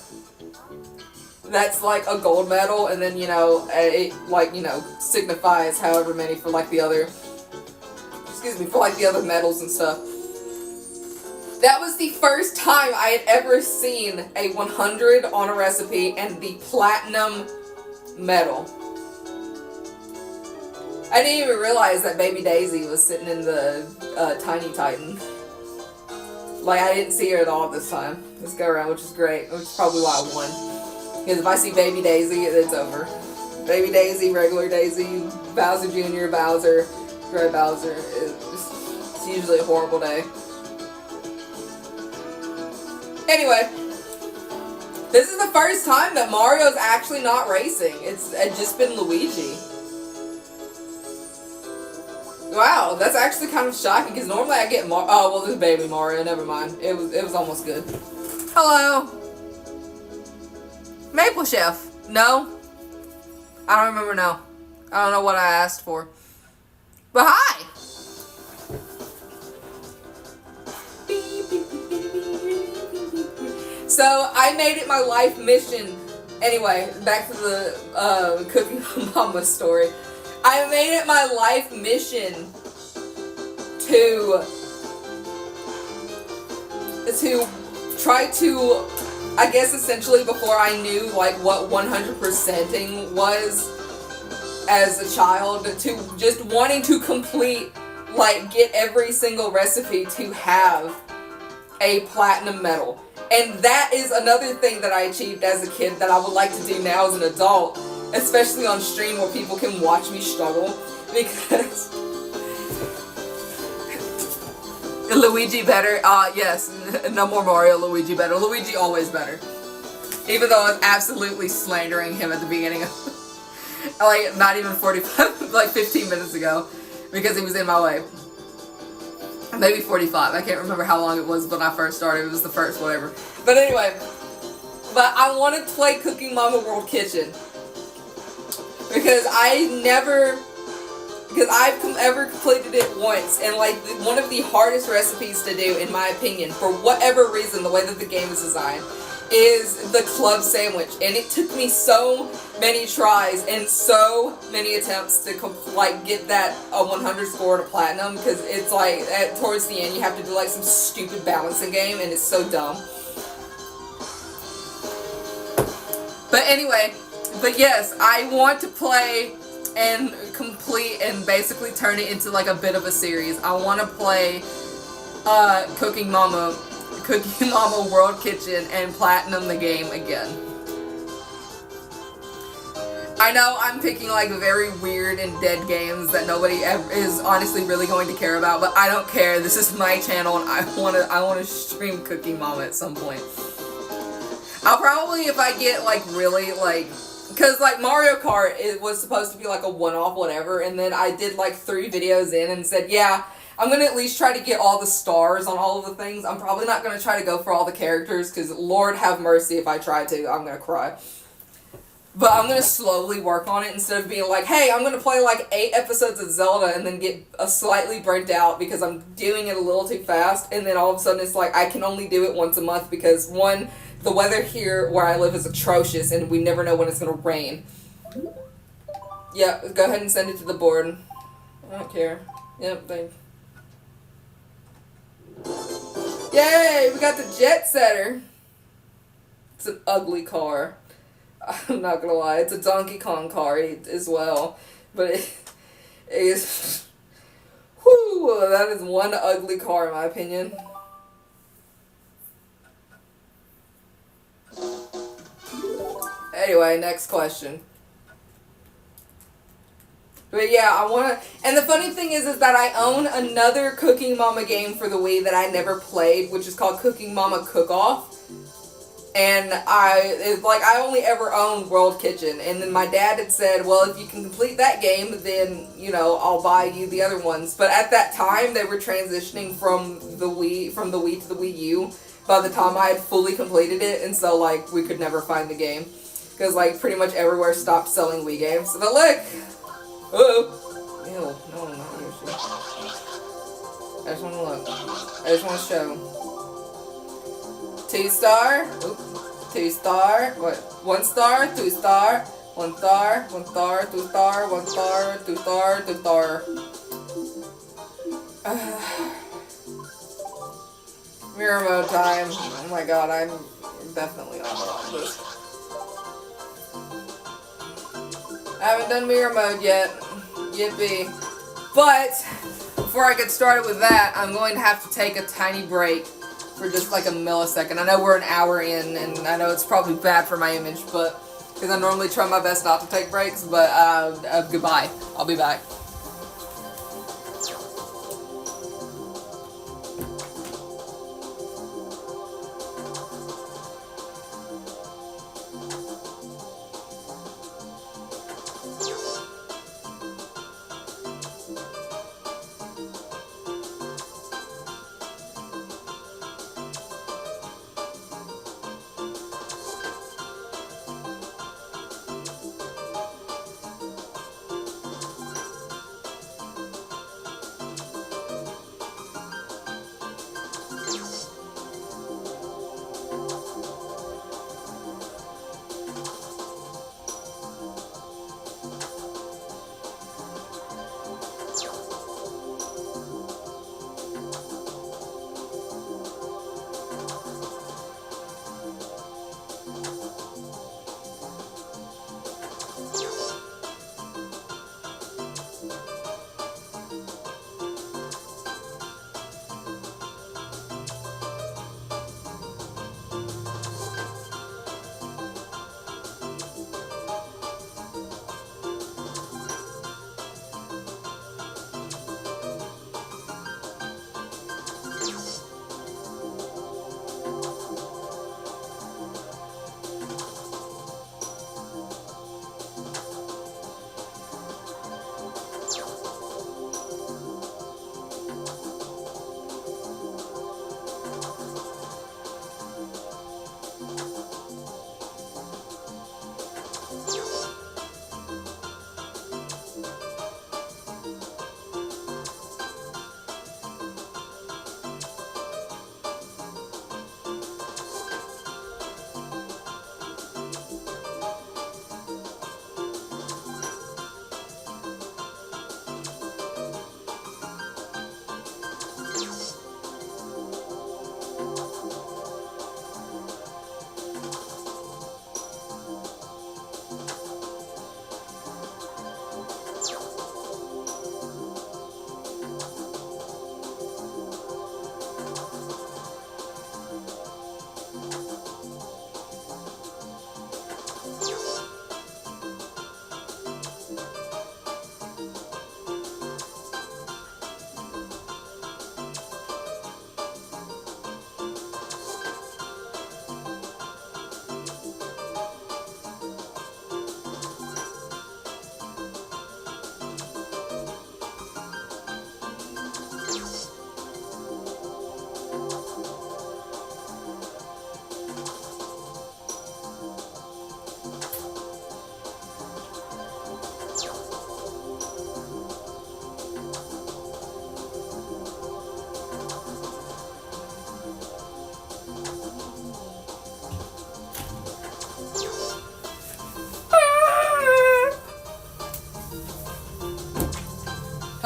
that's like a gold medal. And then, you know, it, like, you know, signifies however many for, like, the other, for, like, the other medals and stuff. That was the first time I had ever seen a 100 on a recipe and the platinum medal. I didn't even realize that Baby Daisy was sitting in the Tiny Titan. Like, I didn't see her at all this time. This go around, which is great. Which is probably why I won. Because if I see Baby Daisy, it's over. Baby Daisy, regular Daisy, Bowser Jr., Bowser, Dre Bowser. It's usually a horrible day. Anyway, this is the first time that Mario's actually not racing. It's just been Luigi. Wow, that's actually kind of shocking because normally I get oh, well, this baby Mario. Never mind. It was almost good. Hello, Maple Chef. No, I don't remember. No, I don't know what I asked for. But hi. So I made it my life mission. Anyway, back to the Cooking Mama story. I made it my life mission to try to, I guess essentially before I knew like what 100%ing was as a child, to just wanting to complete, like, get every single recipe to have a platinum medal. And that is another thing that I achieved as a kid that I would like to do now as an adult, especially on stream where people can watch me struggle, because Luigi better. Yes, no more Mario. Luigi better. Luigi always better. Even though I was absolutely slandering him at the beginning of, like, not even 45, like 15 minutes ago, because he was in my way. Maybe 45. I can't remember how long it was when I first started. It was the first, whatever. But anyway, but I wanted to play Cooking Mama World Kitchen because I've ever completed it once, and like one of the hardest recipes to do, in my opinion, for whatever reason, the way that the game is designed, is the club sandwich. And it took me so many tries and so many attempts to get that a 100 score to platinum, because it's like towards the end you have to do like some stupid balancing game and it's so dumb. But anyway, but yes, I want to play and complete and basically turn it into like a bit of a series. I want to play Cooking Mama World Kitchen and platinum the game again. I know I'm picking like very weird and dead games that nobody ever is honestly really going to care about, but I don't care. This is my channel and I want to stream Cooking Mama at some point. I'll probably, if I get like really like, because like Mario Kart, it was supposed to be like a one-off whatever, and then I did like 3 videos in and said, yeah, I'm going to at least try to get all the stars on all of the things. I'm probably not going to try to go for all the characters, because Lord have mercy if I try to. I'm going to cry. But I'm gonna slowly work on it instead of being like, hey, I'm gonna play like 8 episodes of Zelda and then get a slightly burnt out because I'm doing it a little too fast, and then all of a sudden it's like I can only do it once a month because one, the weather here where I live is atrocious and we never know when it's gonna rain. Yep, go ahead and send it to the board. I don't care. Yep, thanks. Yay, we got the Jet Setter. It's an ugly car. I'm not gonna lie, it's a Donkey Kong car as well. But it is... Whew, that is one ugly car in my opinion. Anyway, next question. But yeah, I wanna... And the funny thing is that I own another Cooking Mama game for the Wii that I never played, which is called Cooking Mama Cook-Off. And I only ever owned World Kitchen. And then my dad had said, well, if you can complete that game, then, you know, I'll buy you the other ones. But at that time, they were transitioning from the Wii to the Wii U by the time I had fully completed it. And so, like, we could never find the game. Because, like, pretty much everywhere stopped selling Wii games. But look! Uh-oh. Ew, no, not Yoshi. I just want to look. I just want to show. 2-star. Oops. 2-star. What? 1-star. 2-star. 1-star. 1-star. 2-star. 1-star. 2-star. 2-star. Mirror mode time. Oh my god, I'm definitely not on this. I haven't done mirror mode yet. Yippee. But before I get started with that, I'm going to have to take a tiny break for just like a millisecond. I know we're an hour in, and I know it's probably bad for my image, but because I normally try my best not to take breaks, but goodbye. I'll be back.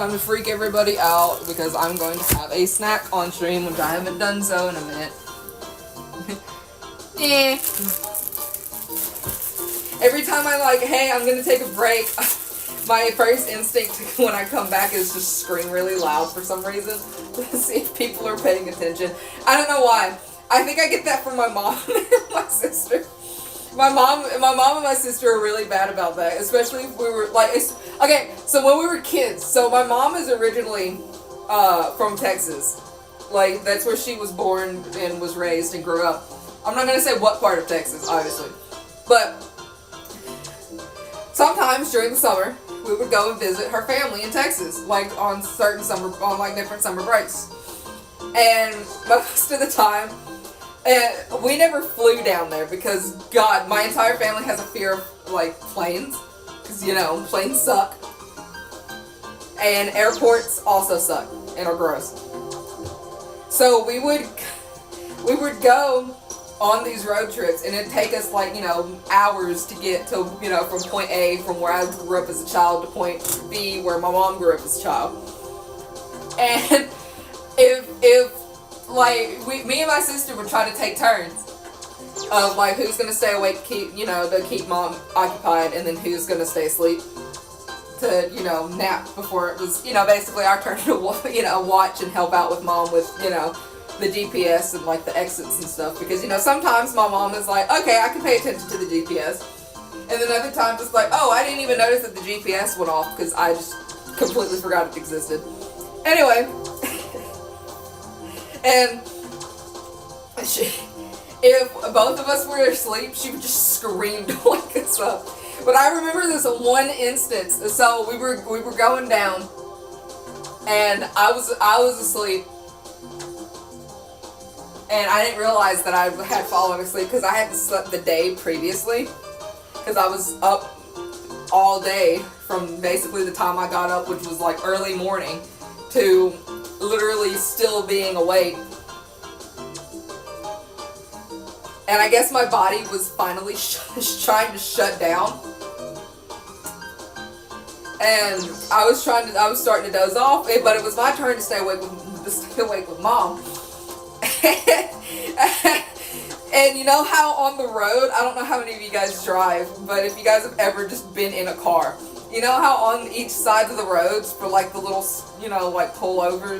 time to freak everybody out because I'm going to have a snack on stream, which I haven't done so in a minute. Eh. Every time I'm like, hey, I'm gonna take a break, my first instinct when I come back is just scream really loud for some reason to see if people are paying attention. I don't know why. I think I get that from my mom and my sister. My mom and my sister are really bad about that, especially if we were like, okay, so when we were kids, so my mom is originally from Texas. Like, that's where she was born and was raised and grew up. I'm not going to say what part of Texas, obviously. But sometimes during the summer, we would go and visit her family in Texas, like on different summer breaks. And most of the time, and we never flew down there because, God, my entire family has a fear of, like, planes. Because, you know, planes suck. And airports also suck and are gross. So we would go on these road trips, and it'd take us, like, you know, hours to get to, you know, from point A, from where I grew up as a child, to point B, where my mom grew up as a child. And if me and my sister would try to take turns of, like, who's gonna stay awake, to keep mom occupied, and then who's gonna stay asleep to, you know, nap before it was, you know, basically our turn to, you know, watch and help out with mom with, you know, the GPS and, like, the exits and stuff. Because, you know, sometimes my mom is like, okay, I can pay attention to the GPS. And then other times it's like, oh, I didn't even notice that the GPS went off because I just completely forgot it existed. Anyway. And if both of us were asleep, she would just scream to wake us up. But I remember this one instance. So we were going down, and I was asleep, and I didn't realize that I had fallen asleep because I hadn't slept the day previously, because I was up all day from basically the time I got up, which was like early morning, to literally still being awake. And I guess my body was finally trying to shut down. And I was starting to doze off, but it was my turn to stay awake with mom. And you know how on the road, I don't know how many of you guys drive, but if you guys have ever just been in a car, you know how on each side of the roads for, like, the little, you know, like, pull over,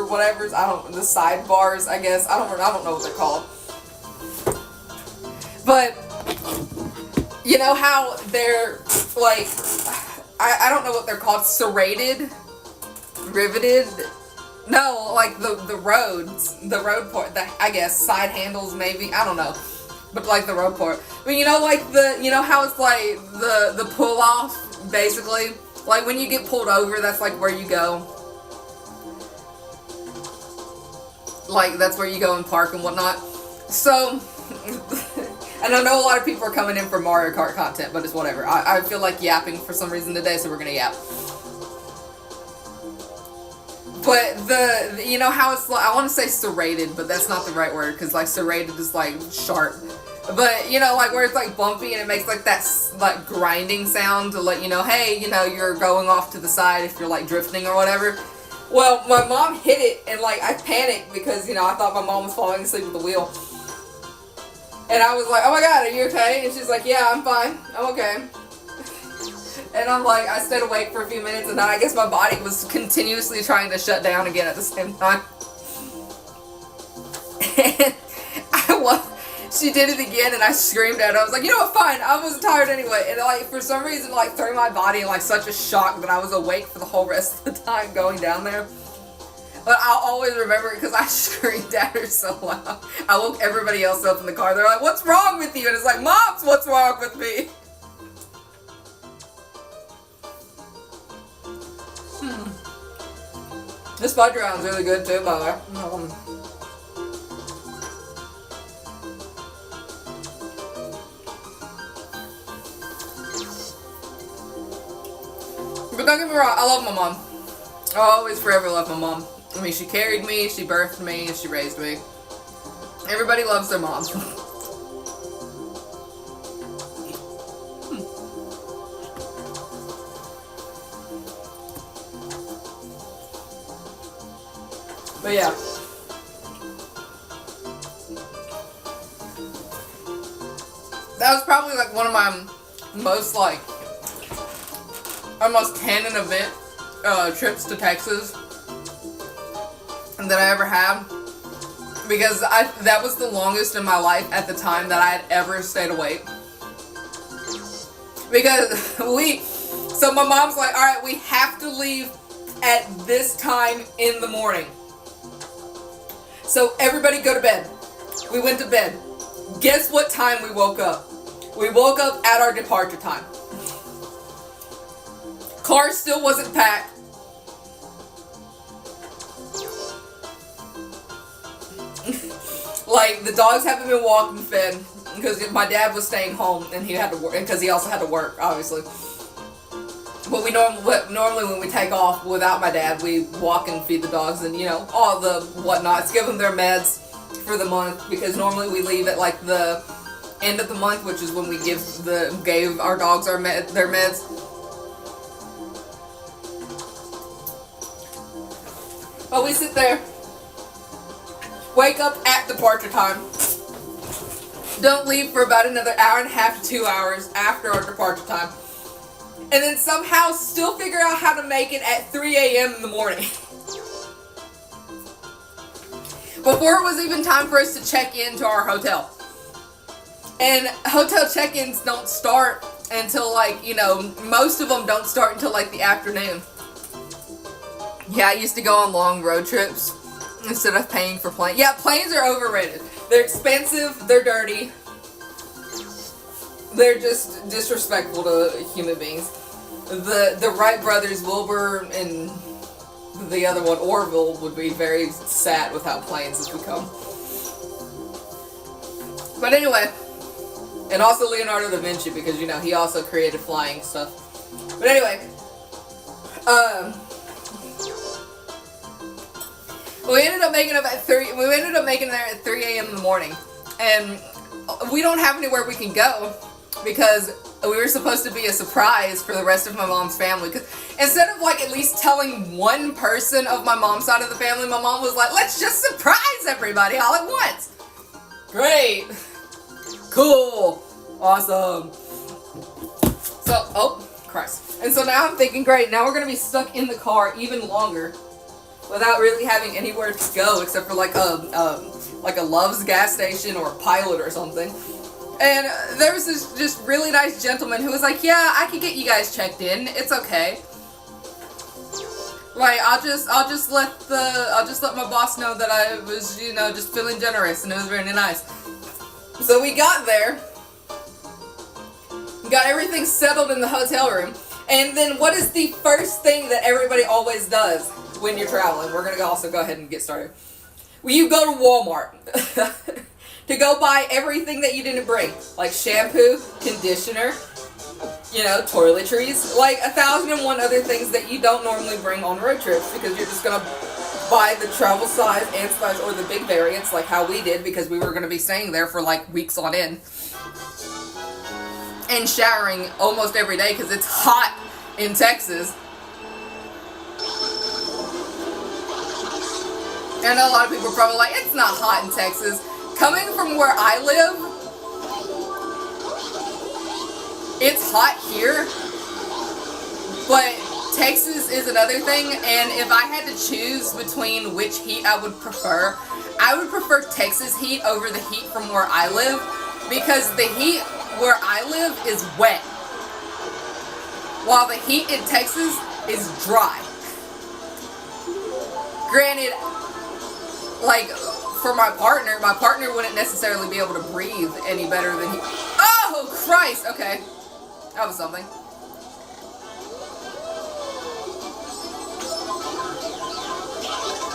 whatever, the sidebars, I guess, I don't know what they're called. But you know how they're, like, I don't know what they're called, serrated, riveted, no, like the roads, the road part, I guess, side handles maybe, I don't know, but like the road part. But you know, like you know how it's like the pull off, basically, like when you get pulled over, that's like where you go, like that's where you go and park and whatnot. So, and I know a lot of people are coming in for Mario Kart content, but it's whatever. I feel like yapping for some reason today, so we're gonna yap. But you know how it's like, I want to say serrated, but that's not the right word, because like serrated is like sharp. But you know, like where it's like bumpy and it makes like that like grinding sound to let you know, hey, you know, you're going off to the side if you're like drifting or whatever. Well, my mom hit it, and like I panicked because, you know, I thought my mom was falling asleep at the wheel. And I was like, oh my God, are you okay? And she's like, yeah, I'm fine. I'm okay. And I'm like, I stayed awake for a few minutes, and then I guess my body was continuously trying to shut down again at the same time. And she did it again, and I screamed at her. I was like, you know what, fine, I was tired anyway. And like, for some reason, like, threw my body in like such a shock that I was awake for the whole rest of the time going down there. But I'll always remember it because I screamed at her so loud. I woke everybody else up in the car. They're like, what's wrong with you? And it's like, Moms, what's wrong with me? This fudge round's really good too, by the way. But don't get me wrong, I love my mom. I'll always forever love my mom. I mean, she carried me, she birthed me, and she raised me. Everybody loves their mom. But yeah. That was probably like one of my most like almost canon event trips to Texas that I ever had, because that was the longest in my life at the time that I had ever stayed awake. Because so my mom's like, all right, we have to leave at this time in the morning. So everybody go to bed. We went to bed. Guess what time we woke up? We woke up at our departure time. Car still wasn't packed. Like, the dogs haven't been walked and fed because my dad was staying home and he had to work, because he also had to work, obviously. But we normally when we take off without my dad, we walk and feed the dogs and, you know, all the whatnots, give them their meds for the month, because normally we leave at like the end of the month, which is when we gave our dogs their meds. But we sit there, wake up at departure time, don't leave for about another hour and a half to 2 hours after our departure time, and then somehow still figure out how to make it at 3 a.m. in the morning. Before it was even time for us to check into our hotel. And hotel check-ins don't start until, like, you know, most of them don't start until like the afternoon. Yeah, I used to go on long road trips instead of paying for planes. Yeah, planes are overrated. They're expensive, they're dirty. They're just disrespectful to human beings. The Wright brothers, Wilbur and the other one, Orville, would be very sad with how planes have become. But anyway, and also Leonardo da Vinci, because, you know, he also created flying stuff. But anyway, we ended up making there at 3 a.m. in the morning, and we don't have anywhere we can go because we were supposed to be a surprise for the rest of my mom's family. Because instead of like at least telling one person of my mom's side of the family, my mom was like, let's just surprise everybody all at once. Great. Cool. Awesome. So, oh, Christ. And so now I'm thinking, great, now we're going to be stuck in the car even longer without really having anywhere to go except for like a Love's gas station or a Pilot or something. And there was this just really nice gentleman who was like, yeah, I could get you guys checked in. It's okay. Like, I'll just let my boss know that I was, you know, just feeling generous, and it was really nice. So we got there, got everything settled in the hotel room, and then what is the first thing that everybody always does when you're traveling? We're gonna also go ahead and get started. Well, you go to Walmart to go buy everything that you didn't bring, like shampoo, conditioner, you know, toiletries, like 1,001 other things that you don't normally bring on road trips, because you're just gonna buy the travel size and size or the big variants like how we did, because we were going to be staying there for like weeks on end and showering almost every day because it's hot in Texas. I know a lot of people are probably like, it's not hot in Texas. Coming from where I live, it's hot here, but Texas is another thing, and if I had to choose between which heat I would prefer Texas heat over the heat from where I live, because the heat where I live is wet, while the heat in Texas is dry. Granted, like, for my partner wouldn't necessarily be able to breathe any better than he. Oh, Christ! Okay. That was something.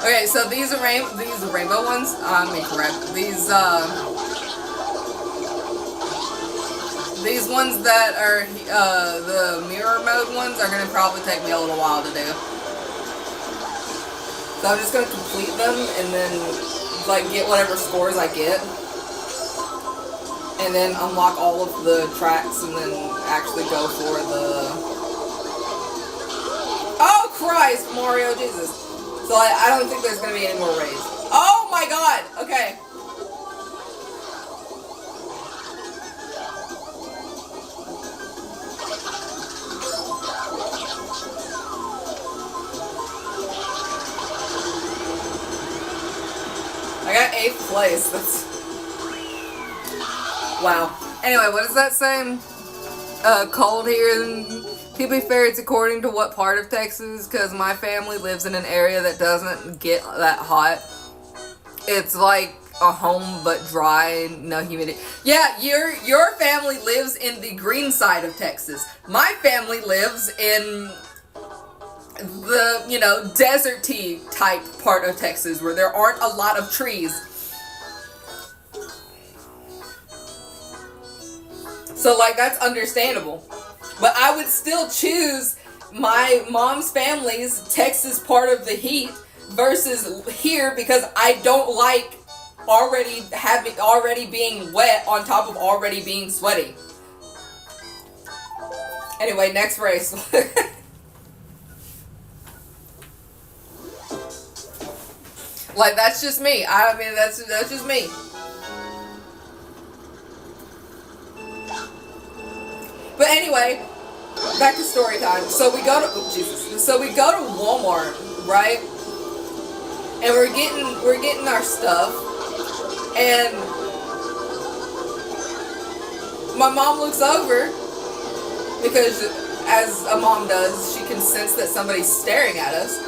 Okay, so these are rainbow ones. I'm incorrect. These ones that are the mirror mode ones are gonna probably take me a little while to do. So I'm just gonna complete them and then like get whatever scores I get, and then unlock all of the tracks and then actually go for the. Oh Christ, Mario, Jesus. So I don't think there's gonna be any more raids. Oh my god! Okay. I got 8th place. That's... Wow. Anyway, what is that saying? Cold here. To be fair, it's according to what part of Texas, because my family lives in an area that doesn't get that hot. It's like a home but dry, no humidity. Yeah, your family lives in the green side of Texas. My family lives in the, you know, deserty type part of Texas where there aren't a lot of trees. So, like, that's understandable. But I would still choose my mom's family's Texas part of the heat versus here because I don't like already being wet on top of already being sweaty. Anyway, next race. Like, that's just me. I mean, that's just me. But anyway, back to story time. So we go to So we go to Walmart, right? And we're getting our stuff, and my mom looks over because, as a mom does, she can sense that somebody's staring at us,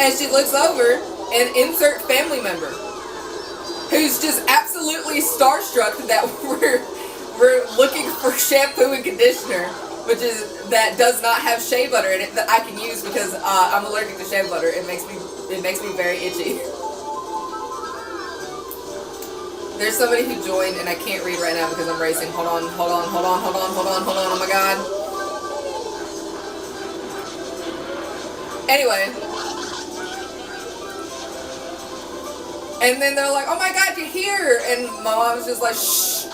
and she looks over and insert family member who's just absolutely starstruck that we're looking for shampoo and conditioner, which is that does not have shea butter in it that I can use because I'm allergic to shea butter. It makes me very itchy. There's somebody who joined and I can't read right now because I'm racing. Hold on. Oh my god. Anyway. And then they're like, oh my god, you're here! And my mom's just like, shh.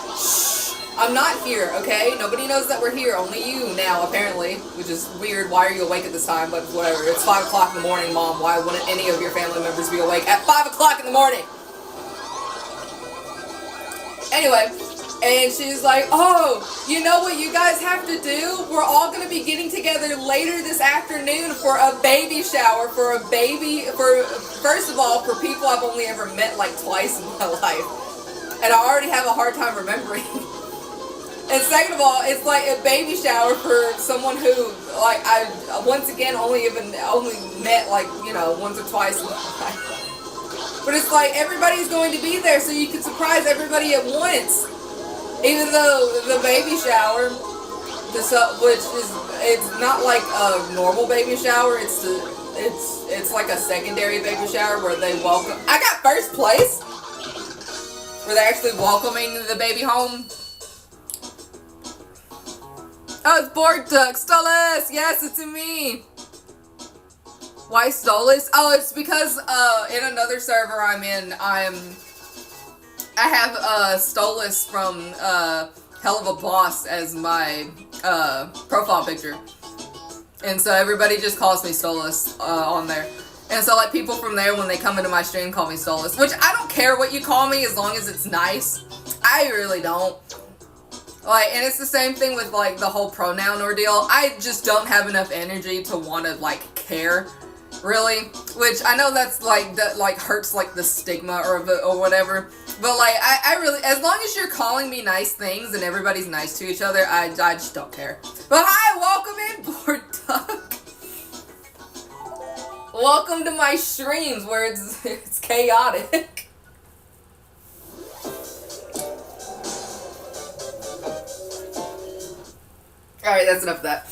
I'm not here, okay? Nobody knows that we're here. Only you now, apparently. Which is weird. Why are you awake at this time? But whatever. It's 5 o'clock in the morning, Mom. Why wouldn't any of your family members be awake at 5 o'clock in the morning? Anyway, and she's like, oh, you know what you guys have to do? We're all going to be getting together later this afternoon for a baby shower. First of all, for people I've only ever met like twice in my life. And I already have a hard time remembering. And second of all, it's like a baby shower for someone who, like, I once again only met, like, you know, once or twice in my life. But it's like everybody's going to be there, so you can surprise everybody at once. Even though the baby shower, it's not like a normal baby shower. It's like a secondary baby shower where they welcome. I got first place. Where they're actually welcoming the baby home. Oh, it's Borg Duck. Stolas! Yes, it's me! Why Stolas? Oh, it's because in another server I'm in, I have Stolas from Hell of a Boss as my profile picture. And so everybody just calls me Stolas on there. And so, like, people from there, when they come into my stream, call me Stolas. Which, I don't care what you call me as long as it's nice. I really don't. Like, and it's the same thing with, like, the whole pronoun ordeal. I just don't have enough energy to want to, like, care, really. Which, I know that's, like, that, like, hurts, like, the stigma or whatever. But, like, I really, as long as you're calling me nice things and everybody's nice to each other, I just don't care. But hi, welcome in, Bored Duck. Welcome to my streams where it's chaotic. Alright, that's enough of that.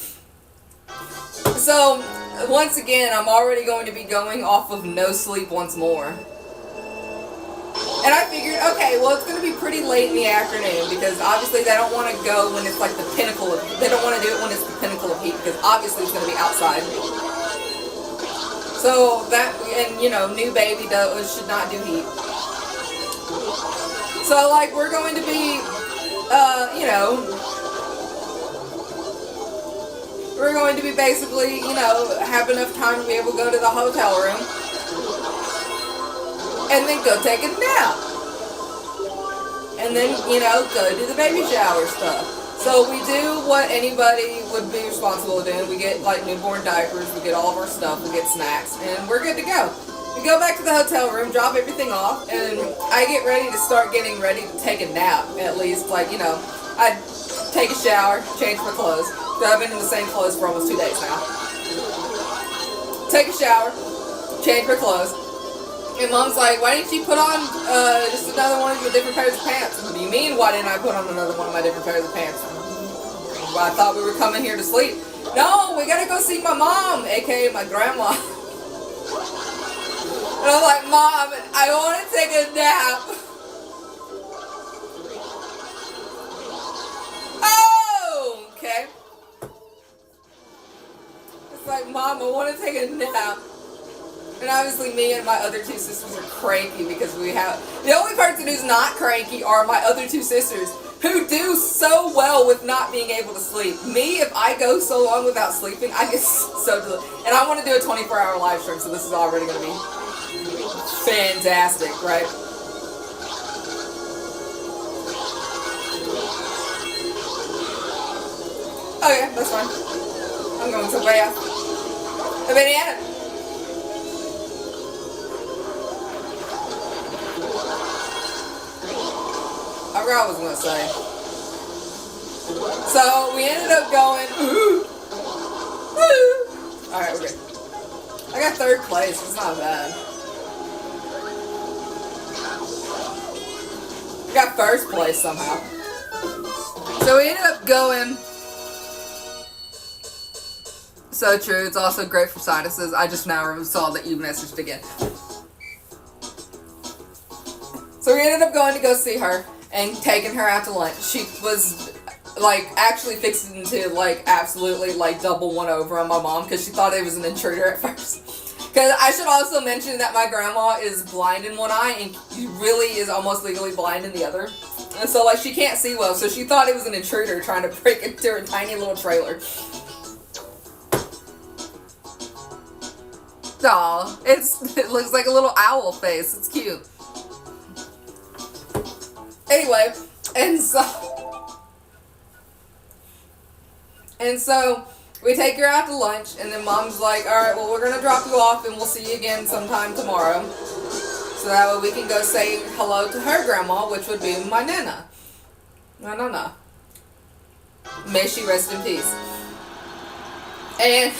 So, once again, I'm already going to be going off of no sleep once more. And I figured, okay, well, it's going to be pretty late in the afternoon because obviously they don't want to go when it's like the pinnacle of, they don't want to do it when it's the pinnacle of heat because obviously it's going to be outside. So that, and you know, new baby should not do heat. So like we're going to be, you know, we're going to be basically, you know, have enough time to be able to go to the hotel room. and then go take a nap. And then, you know, go do the baby shower stuff. So we do what anybody would be responsible doing. We get like newborn diapers, we get all of our stuff, we get snacks, and we're good to go. We go back to the hotel room, drop everything off, and I get ready to start getting ready to take a nap. At least, like, you know, I take a shower, change my clothes. I've been in the same clothes for almost 2 days now. Take a shower, change my clothes. And Mom's like, why didn't you put on just another one of your different pairs of pants? What do you mean, why didn't I put on another one of my different pairs of pants? Well, I thought we were coming here to sleep. No, we gotta go see my mom, aka my grandma. And I'm like, Mom, I want to take a nap. Oh, okay. It's like, Mom, I want to take a nap. And obviously me and my other two sisters are cranky because we have... The only person who's not cranky are my other two sisters who do so well with not being able to sleep. Me, if I go so long without sleeping, I get so... And I want to do a 24-hour live stream, so this is already going to be fantastic, right? Okay, that's fine. I'm going to bath. A banana. I forgot what I was going to say. So, we ended up going, ooh, ooh. Alright, we're good. I got third place. It's not bad. I got first place somehow. So, we ended up going. So true. It's also great for sinuses. I just now saw that you messaged again. So, we ended up going to go see her and taking her out to lunch. She was, like, actually fixing to, like, absolutely, like, double one over on my mom because she thought it was an intruder at first. Because I should also mention that my grandma is blind in one eye and really is almost legally blind in the other. And so, like, she can't see well, so she thought it was an intruder trying to break into her tiny little trailer. Aw, it looks like a little owl face. It's cute. Anyway, and so we take her out to lunch, and then Mom's like, alright, well, we're going to drop you off, and we'll see you again sometime tomorrow. So that way we can go say hello to her grandma, which would be my Nana. My Nana. May she rest in peace. And...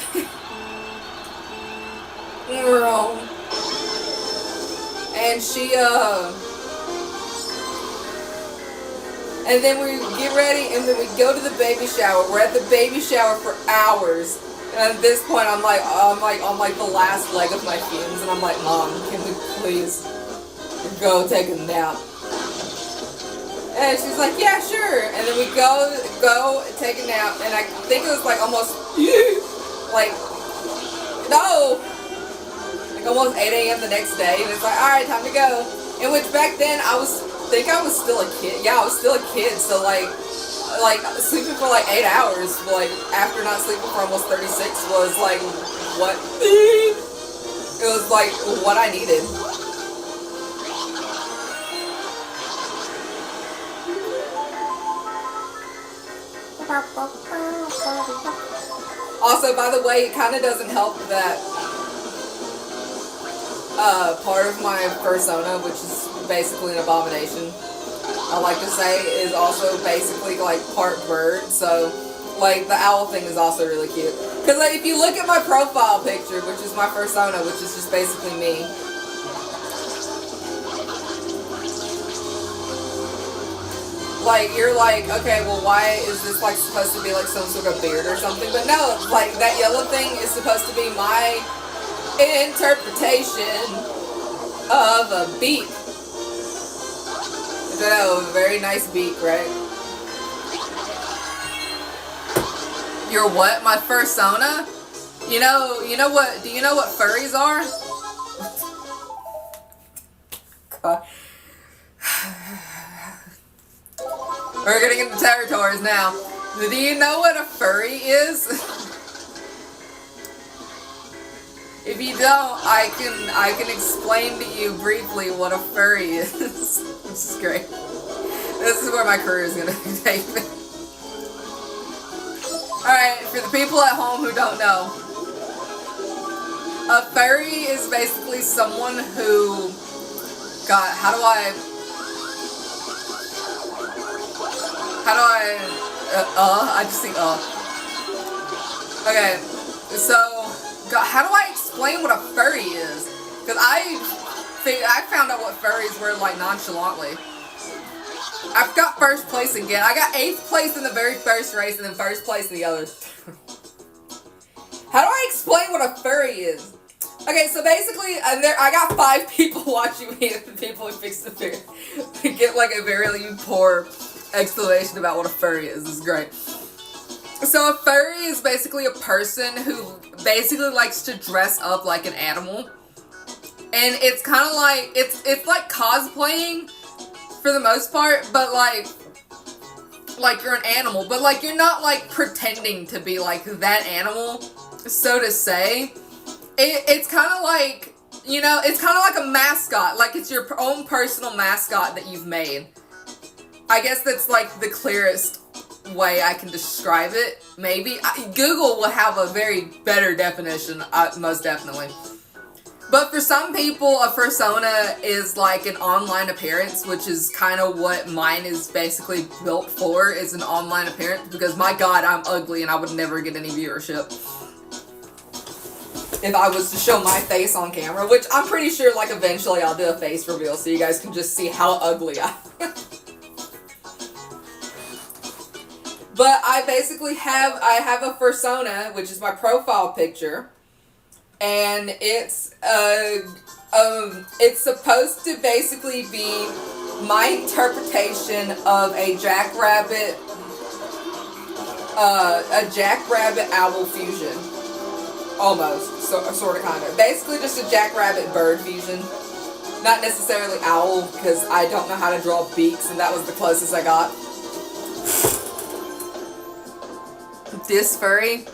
and she, and then we get ready, and then we go to the baby shower. We're at the baby shower for hours. And at this point, I'm like on like the last leg of my fumes, and I'm like, Mom, can we please go take a nap? And she's like, yeah, sure. And then we go take a nap, and I think it was like almost, like, no, like almost 8 a.m. the next day, and it's like, all right, time to go. In which back then I think I was still a kid. Yeah, I was still a kid, so like sleeping for like 8 hours, like after not sleeping for almost 36 was like what? It was like what I needed. Also, by the way, it kind of doesn't help that part of my persona, which is basically an abomination, I like to say, is also basically like part bird, so like the owl thing is also really cute. Because like if you look at my profile picture, which is my persona, which is just basically me, like you're like, okay, well why is this like supposed to be like some sort of beard or something? But no, like that yellow thing is supposed to be my interpretation of a beak. I know, a very nice beak, right? Your what? My fursona? You know what? Do you know what furries are? God. We're getting into territories now. Do you know what a furry is? If if you don't, I can explain to you briefly what a furry is. This is great. This is where my career is gonna take me. Alright, for the people at home who don't know, a furry is basically someone who, God, how do I just think, okay, so, God, how do I explain what a furry is? Because I found out what furries were like nonchalantly. I've got first place again. I got 8th place in the very first race and then first place in the others. How do I explain what a furry is? Okay, so basically, I got 5 people watching me, and the people who fix the furry get like a very poor explanation about what a furry is. This is great. So a furry is basically a person who basically likes to dress up like an animal. And it's kind of like, it's like cosplaying for the most part, but like you're an animal, but like you're not like pretending to be like that animal, so to say. It's kind of like, you know, it's kind of like a mascot, like it's your own personal mascot that you've made. I guess that's like the clearest way I can describe it, maybe. Google will have a very better definition, most definitely. But for some people, a persona is like an online appearance, which is kind of what mine is basically built for, is an online appearance, because my God, I'm ugly and I would never get any viewership if I was to show my face on camera, which I'm pretty sure like eventually I'll do a face reveal so you guys can just see how ugly I am. But I basically have a persona, which is my profile picture, and it's supposed to basically be my interpretation of a jackrabbit owl fusion, almost, sort of, kind of. Basically, just a jackrabbit bird fusion, not necessarily owl, because I don't know how to draw beaks, and that was the closest I got. This furry?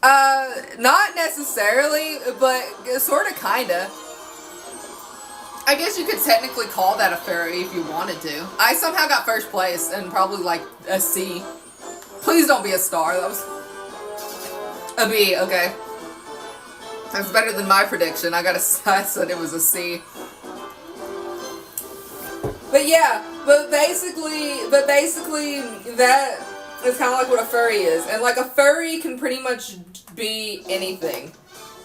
Not necessarily, but sort of, kinda. I guess you could technically call that a furry if you wanted to. I somehow got first place and probably like a C. Please don't be a star. That was a B. Okay, that's better than my prediction. I said it was a C. But yeah, but basically that is kind of like what a furry is. And like a furry can pretty much be anything.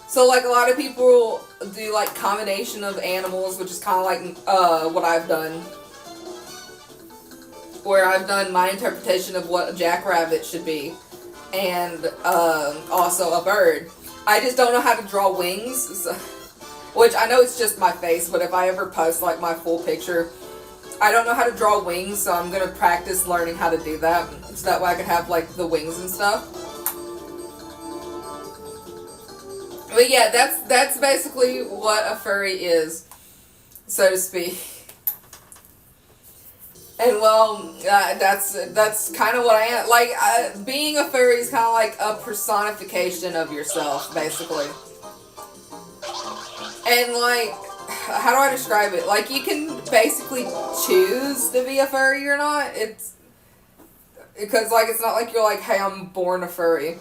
So like a lot of people do like combination of animals, which is kind of like what I've done. Where I've done my interpretation of what a jackrabbit should be. And also a bird. I just don't know how to draw wings. So, which I know it's just my face, but if I ever post like my full picture, I don't know how to draw wings, so I'm going to practice learning how to do that. So that way I can have like the wings and stuff. But yeah, that's basically what a furry is, so to speak. And well, that's kind of what I am. Like, being a furry is kind of like a personification of yourself, basically. And like, how do I describe it? Like, you can basically choose to be a furry or not. It's because like it's not like you're like, hey, I'm born a furry.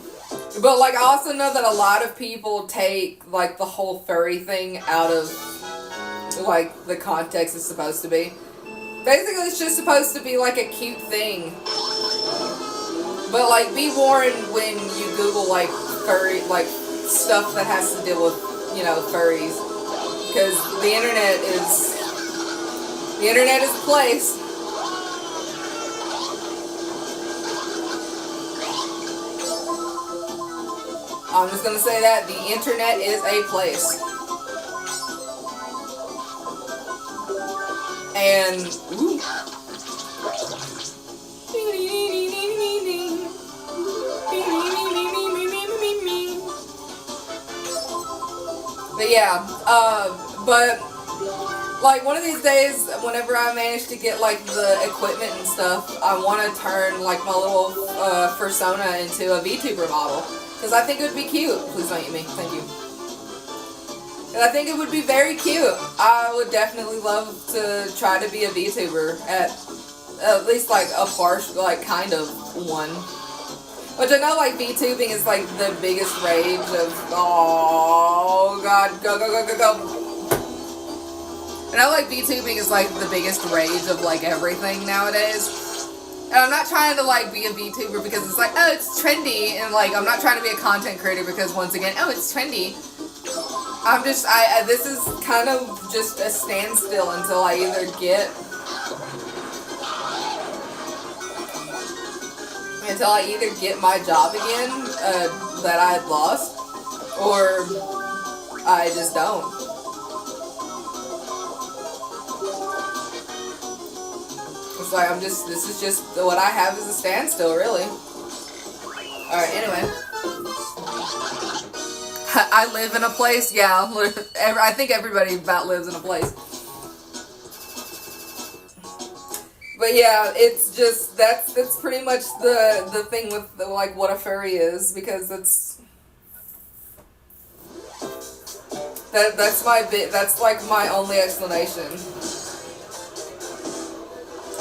But like, I also know that a lot of people take like the whole furry thing out of like the context it's supposed to be. Basically, it's just supposed to be like a cute thing. But like, be warned when you Google like furry, like stuff that has to deal with, you know, furries, because the internet is a place. I'm just gonna say that the internet is a place. And ooh. But yeah, but like one of these days, whenever I manage to get like the equipment and stuff, I want to turn like my little persona into a VTuber model, because I think it would be cute. Please don't eat me, thank you. And I think it would be very cute. I would definitely love to try to be a VTuber at least like a partial, like kind of one. Which I know like VTubing is like the biggest rage of, oh god, go, go, go, go, go. And I like VTubing is like the biggest rage of like everything nowadays. And I'm not trying to like be a VTuber because it's like, oh, it's trendy. And like, I'm not trying to be a content creator because once again, oh, it's trendy. I'm just, this is kind of just a standstill until I either get my job again that I had lost, or I just don't. It's like this is just what I have is a standstill, really. Alright, anyway. I live in a place, yeah. I think everybody about lives in a place. But yeah, it's just, that's pretty much the thing with like what a furry is, because that's like my only explanation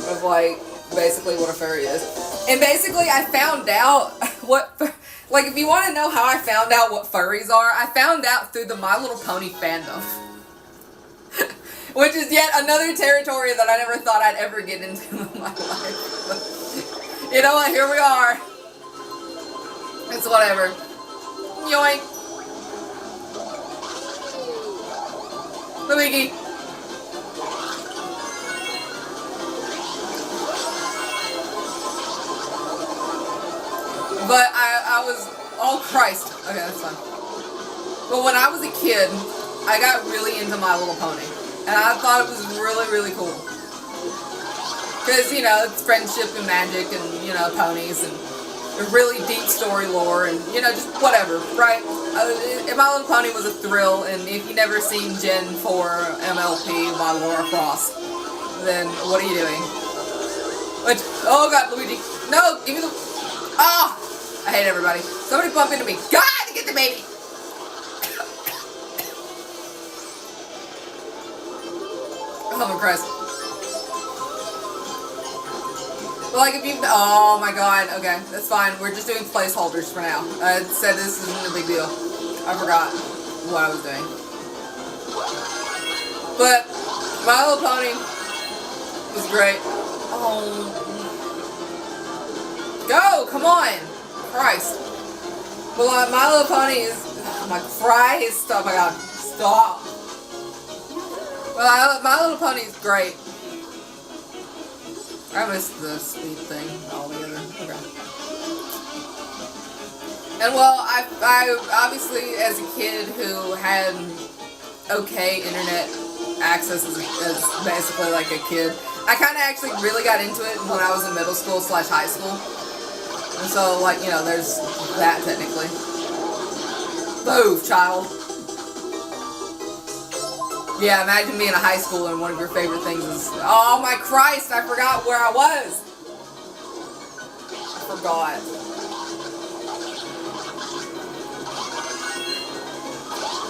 of like basically what a furry is. And basically I found out what, like if you want to know how I found out what furries are, I found out through the My Little Pony fandom. Which is yet another territory that I never thought I'd ever get into in my life. You know what, here we are. It's whatever. Yoink. Luigi. But I was, oh Christ. Okay, that's fine. But when I was a kid, I got really into My Little Pony. And I thought it was really, really cool. Because, you know, it's friendship and magic and, you know, ponies and a really deep story lore and, you know, just whatever, right? My Little Pony was a thrill, and if you've never seen Gen 4 MLP by Laura Frost, then what are you doing? Which, oh god, Luigi. No, give me the, ah! I hate everybody. Somebody bump into me. God, get the baby! Oh my Christ. But like if you, oh my god, okay, that's fine. We're just doing placeholders for now. I said this isn't a big deal. I forgot what I was doing. But My Little Pony was great. Oh. Go, come on. Christ. Well, My Little Pony is, oh my Christ, oh my god, stop. Well, My Little Pony is great. I missed the speed thing altogether. Okay. And well, I obviously, as a kid who had okay internet access as basically like a kid, I kind of actually really got into it when I was in middle school / high school. And so, like, you know, there's that technically. Move, child. Yeah, imagine being a high schooler and one of your favorite things is, oh my Christ, I forgot where I was. I forgot.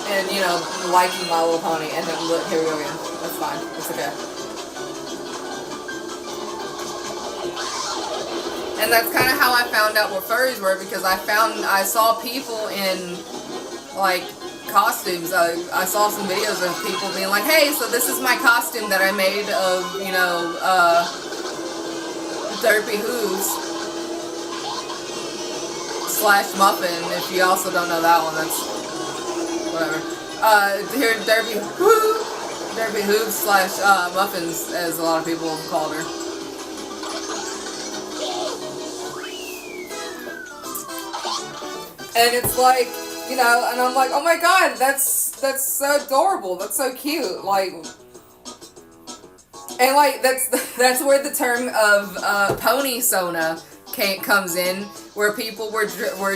And, you know, liking My Little Pony, and then look, here we go again. That's fine, it's okay. And that's kind of how I found out what furries were, because I saw people in, like, costumes. I saw some videos of people being like, hey, so this is my costume that I made of, you know, Derpy Hooves / Muffin. If you also don't know that one, that's whatever. Here, Derpy Hooves / Muffins, as a lot of people have called her. And it's like, you know, and I'm like, oh my god, that's so adorable, that's so cute, like, and like, that's where the term of pony sona comes in, where people were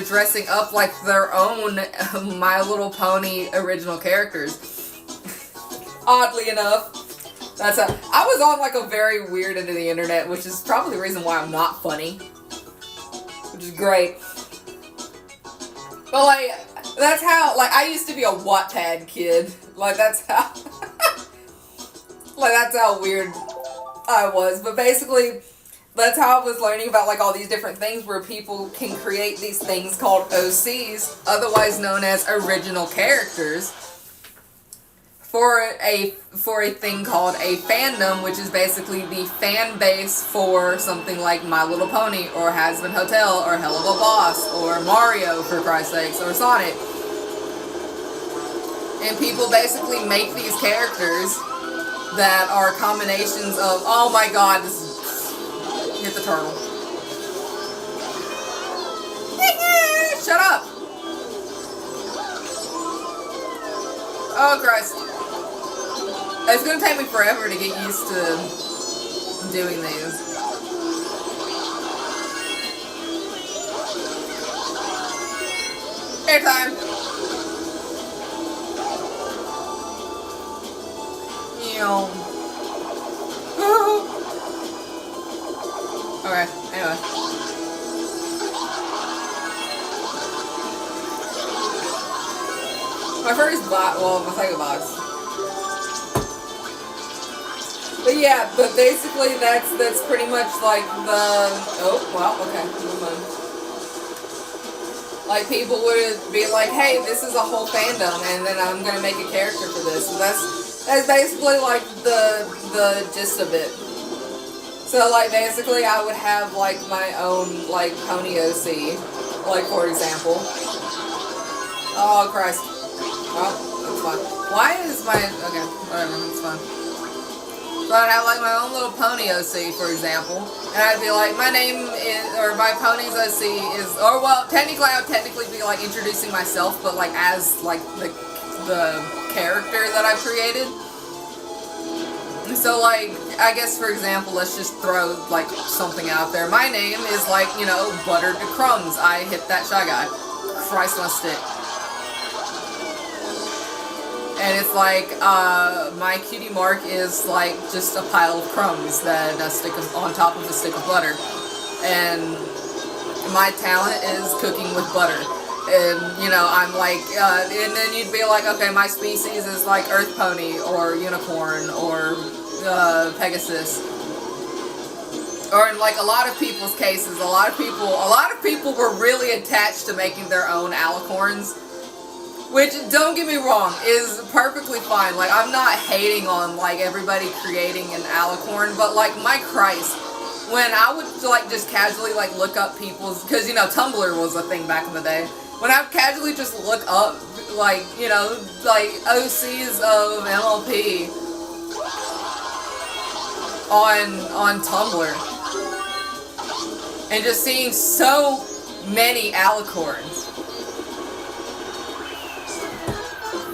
dressing up like their own My Little Pony original characters. Oddly enough, I was on like a very weird end of the internet, which is probably the reason why I'm not funny, which is great. But like, that's how, like, I used to be a Wattpad kid. Like that's how like that's how weird I was. But basically that's how I was learning about like all these different things where people can create these things called OCs, otherwise known as original characters, for a thing called a fandom, which is basically the fan base for something like My Little Pony or Hazbin Hotel or Hell of a Boss or Mario, for Christ's sakes, or Sonic. And people basically make these characters that are combinations of, oh my god, this is, hit the turtle. Shut up! Oh Christ. It's gonna take me forever to get used to doing these. Airtime! Okay, anyway. My first box, well, my second box. But yeah, but basically that's pretty much like the, oh, wow, okay, never mind. Like people would be like, hey, this is a whole fandom and then I'm gonna make a character for this. So that's basically like the gist of it. So like basically I would have like my own like pony OC, like for example. Oh Christ. Oh, that's fine. Why is my, okay, whatever, it's fine. So I'd have like my own little pony OC, for example, and I'd be like, my name is, or my pony's OC is, or well, technically I would technically be like introducing myself, but like as like the character that I've created. And so like, I guess for example, let's just throw like something out there. My name is like, you know, Buttered to Crumbs. I hit that Shy Guy. Christ on a stick. And it's like, my cutie mark is like just a pile of crumbs that stick on top of a stick of butter. And my talent is cooking with butter. And, you know, I'm like, and then you'd be like, okay, my species is like Earth Pony or Unicorn or Pegasus. Or in like a lot of people's cases, a lot of people were really attached to making their own alicorns. Which, don't get me wrong, is perfectly fine. Like, I'm not hating on, like, everybody creating an alicorn, but, like, my Christ, when I would, like, just casually, like, look up people's, because, you know, Tumblr was a thing back in the day. When I would casually just look up, like, you know, like, OCs of MLP on Tumblr, and just seeing so many alicorns.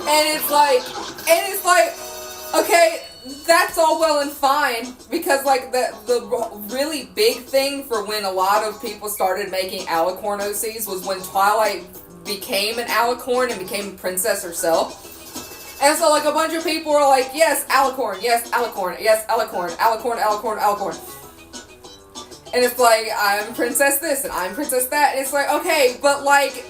And it's like, okay, that's all well and fine, because like the really big thing for when a lot of people started making alicorn OCs was when Twilight became an alicorn and became a princess herself. And so like a bunch of people were like, yes, alicorn, yes, alicorn, yes, alicorn, alicorn, alicorn, alicorn. And it's like, I'm princess this and I'm princess that. And it's like, okay, but like,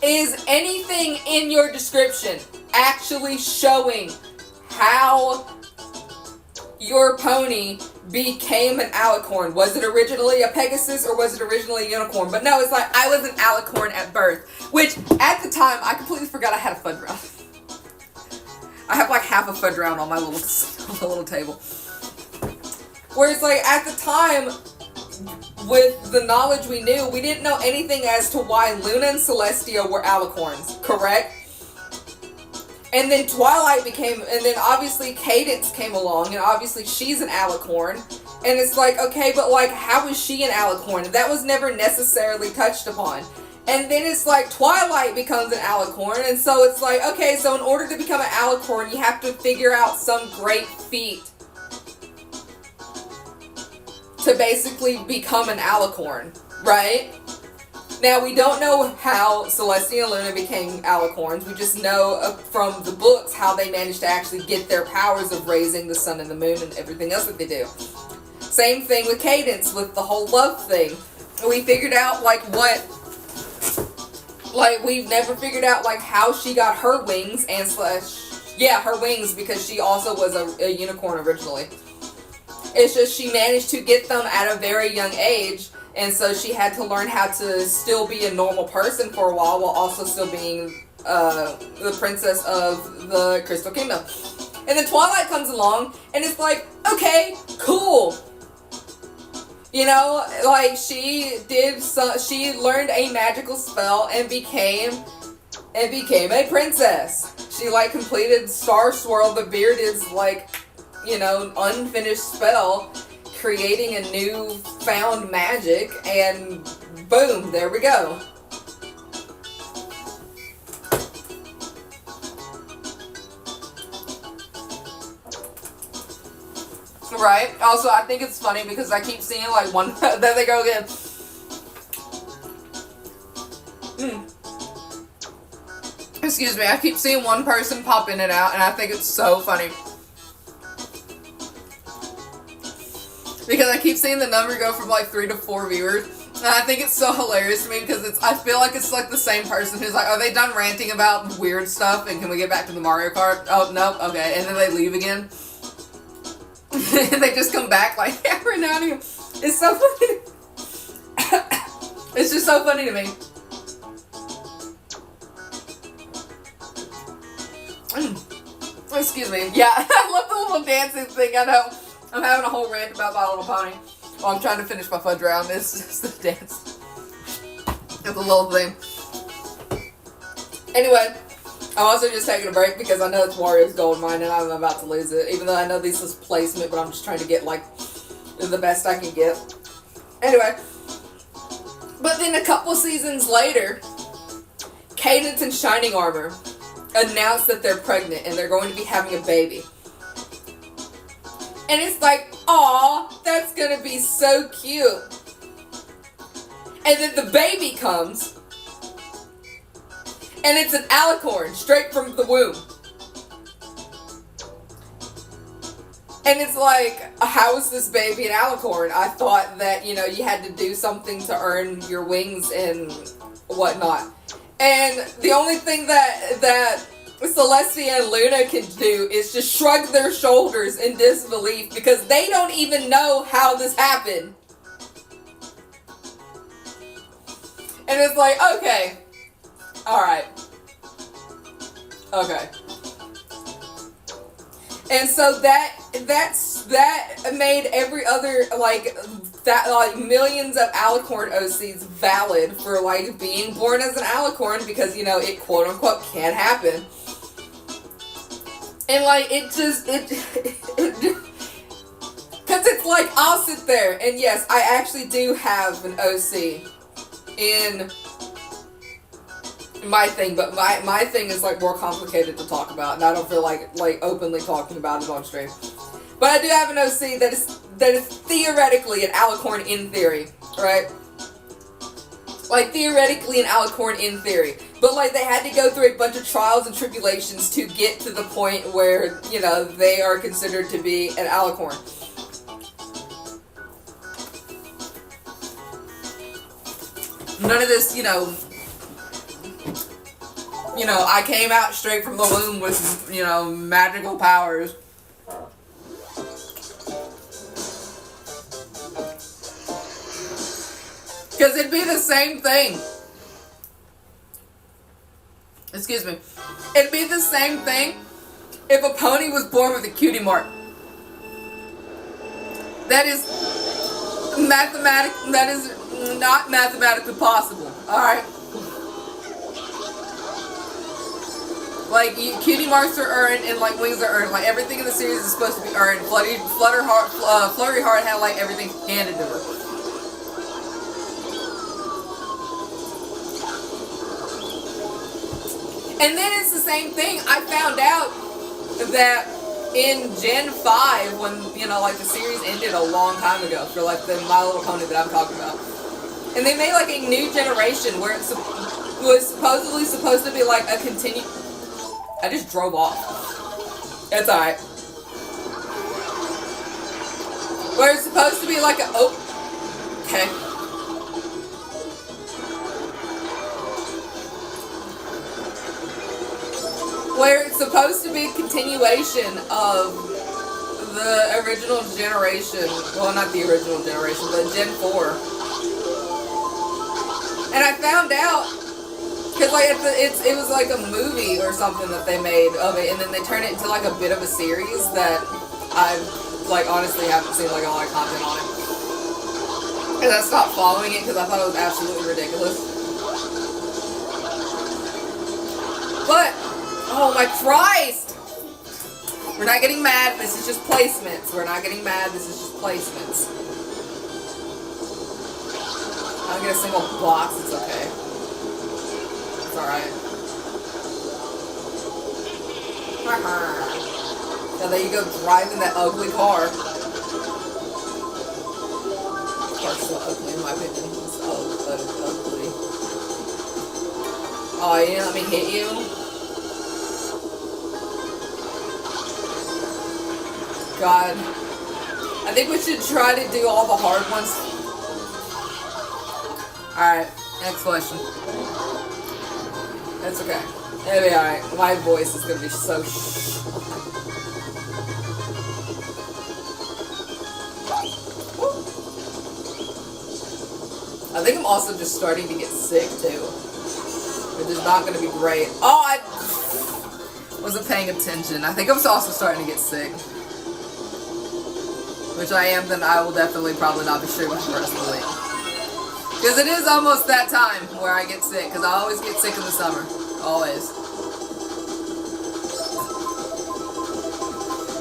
is anything in your description actually showing how your pony became an alicorn? Was it originally a Pegasus or was it originally a unicorn? But no, it's like, I was an alicorn at birth. Which, at the time, I completely forgot I had a fudge round. I have like half a fudge round on my little table. Whereas like, at the time, with the knowledge we knew, we didn't know anything as to why Luna and Celestia were alicorns, correct? And then Twilight became, and then obviously Cadence came along, and obviously she's an alicorn. And it's like, okay, but like, how is she an alicorn? That was never necessarily touched upon. And then it's like, Twilight becomes an alicorn, and so it's like, okay, so in order to become an alicorn, you have to figure out some great feat to basically become an alicorn, right? Now, we don't know how Celestia and Luna became alicorns. We just know from the books how they managed to actually get their powers of raising the sun and the moon and everything else that they do. Same thing with Cadence, with the whole love thing. We figured out, like, we've never figured out, like, how she got her wings and slash, Yeah, her wings, because she also was a unicorn originally. It's just she managed to get them at a very young age, and so she had to learn how to still be a normal person for a while also still being the princess of the Crystal Kingdom. And then Twilight comes along, and it's like, okay, cool. You know, like, she learned a magical spell and became a princess. She, like, completed Star Swirl, the bearded's, like, you know, unfinished spell, creating a new found magic, and boom, there we go. Right. Also, I think it's funny because I keep seeing like one. There they go again. Excuse me. I keep seeing one person pop in and out, and I think it's so funny because I keep seeing the number go from like 3 to 4 viewers, and I think it's so hilarious to me because I feel like it's like the same person who's like, "Are they done ranting about weird stuff? And can we get back to the Mario Kart?" Oh no. Okay, and then they leave again. They just come back like, yeah, we're not here. It's so funny. It's just so funny to me. Excuse me. Yeah, I love the little dancing thing. I know. I'm having a whole rant about My Little Pony. Well, I'm trying to finish my fudge round. It's just the dance. It's a little thing. Anyway. I'm also just taking a break because I know it's Wario's gold mine and I'm about to lose it. Even though I know this is placement, but I'm just trying to get, like, the best I can get. Anyway. But then a couple seasons later, Cadance and Shining Armor announced that they're pregnant and they're going to be having a baby. And it's like, aw, that's going to be so cute. And then the baby comes. And it's an alicorn, straight from the womb. And it's like, how is this baby an alicorn? I thought that, you know, you had to do something to earn your wings and whatnot. And the only thing that Celestia and Luna can do is just shrug their shoulders in disbelief because they don't even know how this happened. And it's like, okay. Alright. Okay. And so that made every other, like, millions of alicorn OCs valid for, like, being born as an alicorn because, you know, it quote-unquote can happen. And, like, because it's like, I'll sit there, and yes, I actually do have an OC in my thing, but my thing is like more complicated to talk about, and I don't feel like openly talking about it on stream. But I do have an OC that is theoretically an alicorn in theory, right? Like theoretically an alicorn in theory, but like they had to go through a bunch of trials and tribulations to get to the point where, you know, they are considered to be an alicorn. None of this, you know, I came out straight from the womb with, you know, magical powers. Because it'd be the same thing. Excuse me. It'd be the same thing if a pony was born with a cutie mark. That is not mathematically possible. Alright? Like, cutie marks are earned and, like, wings are earned. Like, everything in the series is supposed to be earned. Flurry Heart had, like, everything handed to her. And then it's the same thing. I found out that in Gen 5, when, you know, like, the series ended a long time ago for, like, the My Little Pony that I'm talking about. And they made, like, a new generation where it was supposedly supposed to be, like, a continue... I just drove off. That's alright. Where it's supposed to be like a... Oh. Okay. Where it's supposed to be a continuation of the original generation. Well, not the original generation, but Gen 4. And I found out, because like it was like a movie or something that they made of it, and then they turned it into like a bit of a series that I like honestly haven't seen like a lot of content on it. Because I stopped following it because I thought it was absolutely ridiculous. But, oh my Christ! We're not getting mad, this is just placements. We're not getting mad, this is just placements. I don't get a single box, it's okay. It's alright. Now there you go, driving that ugly car. The car's so ugly in my opinion. It's so ugly. Oh, you didn't let me hit you? God. I think we should try to do all the hard ones. Alright, next question. That's okay. It'll be alright. My voice is gonna be so I think I'm also just starting to get sick too. Which is not gonna be great. Oh, I wasn't paying attention. I think I'm also starting to get sick. Which I am, then I will definitely probably not be streaming for the rest of the week. Because it is almost that time where I get sick. Because I always get sick in the summer. Always.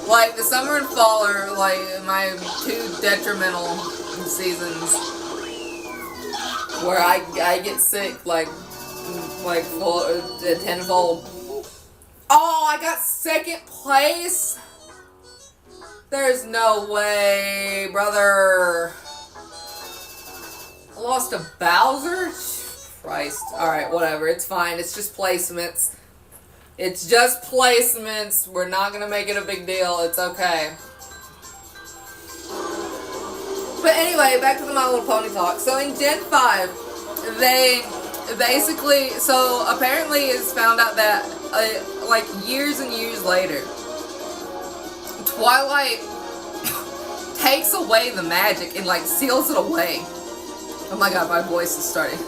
Like, the summer and fall are, like, my two detrimental seasons. Where I get sick, like full, tenfold. Oh, I got second place? There's no way, brother. I lost to Bowser? Christ. Alright, whatever. It's fine. It's just placements. It's just placements. We're not gonna make it a big deal. It's okay. But anyway, back to the My Little Pony talk. So in Gen 5, they basically... So apparently it's found out that, like, years and years later, Twilight takes away the magic and like seals it away. Oh my god, my voice is starting.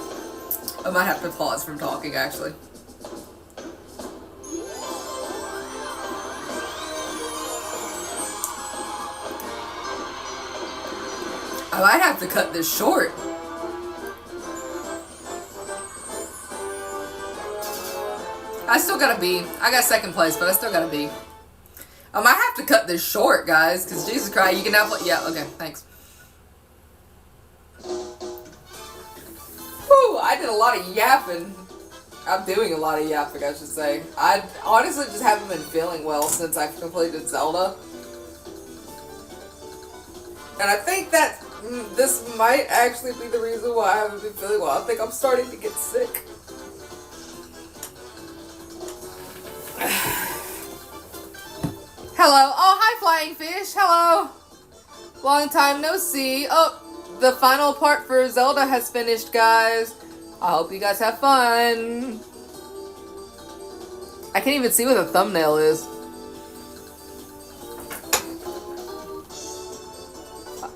I might have to pause from talking actually. I might have to cut this short. I still got a B. I got second place, but I still got a B. I might have to cut this short, guys, because Jesus Christ, you can have... Yeah, okay, thanks. Whew, I did a lot of yapping. I'm doing a lot of yapping, I should say. I honestly just haven't been feeling well since I completed Zelda. And I think that this might actually be the reason why I haven't been feeling well. I think I'm starting to get sick. Hello. Oh, hi, Flying Fish. Hello. Long time no see. Oh, the final part for Zelda has finished, guys. I hope you guys have fun. I can't even see what the thumbnail is.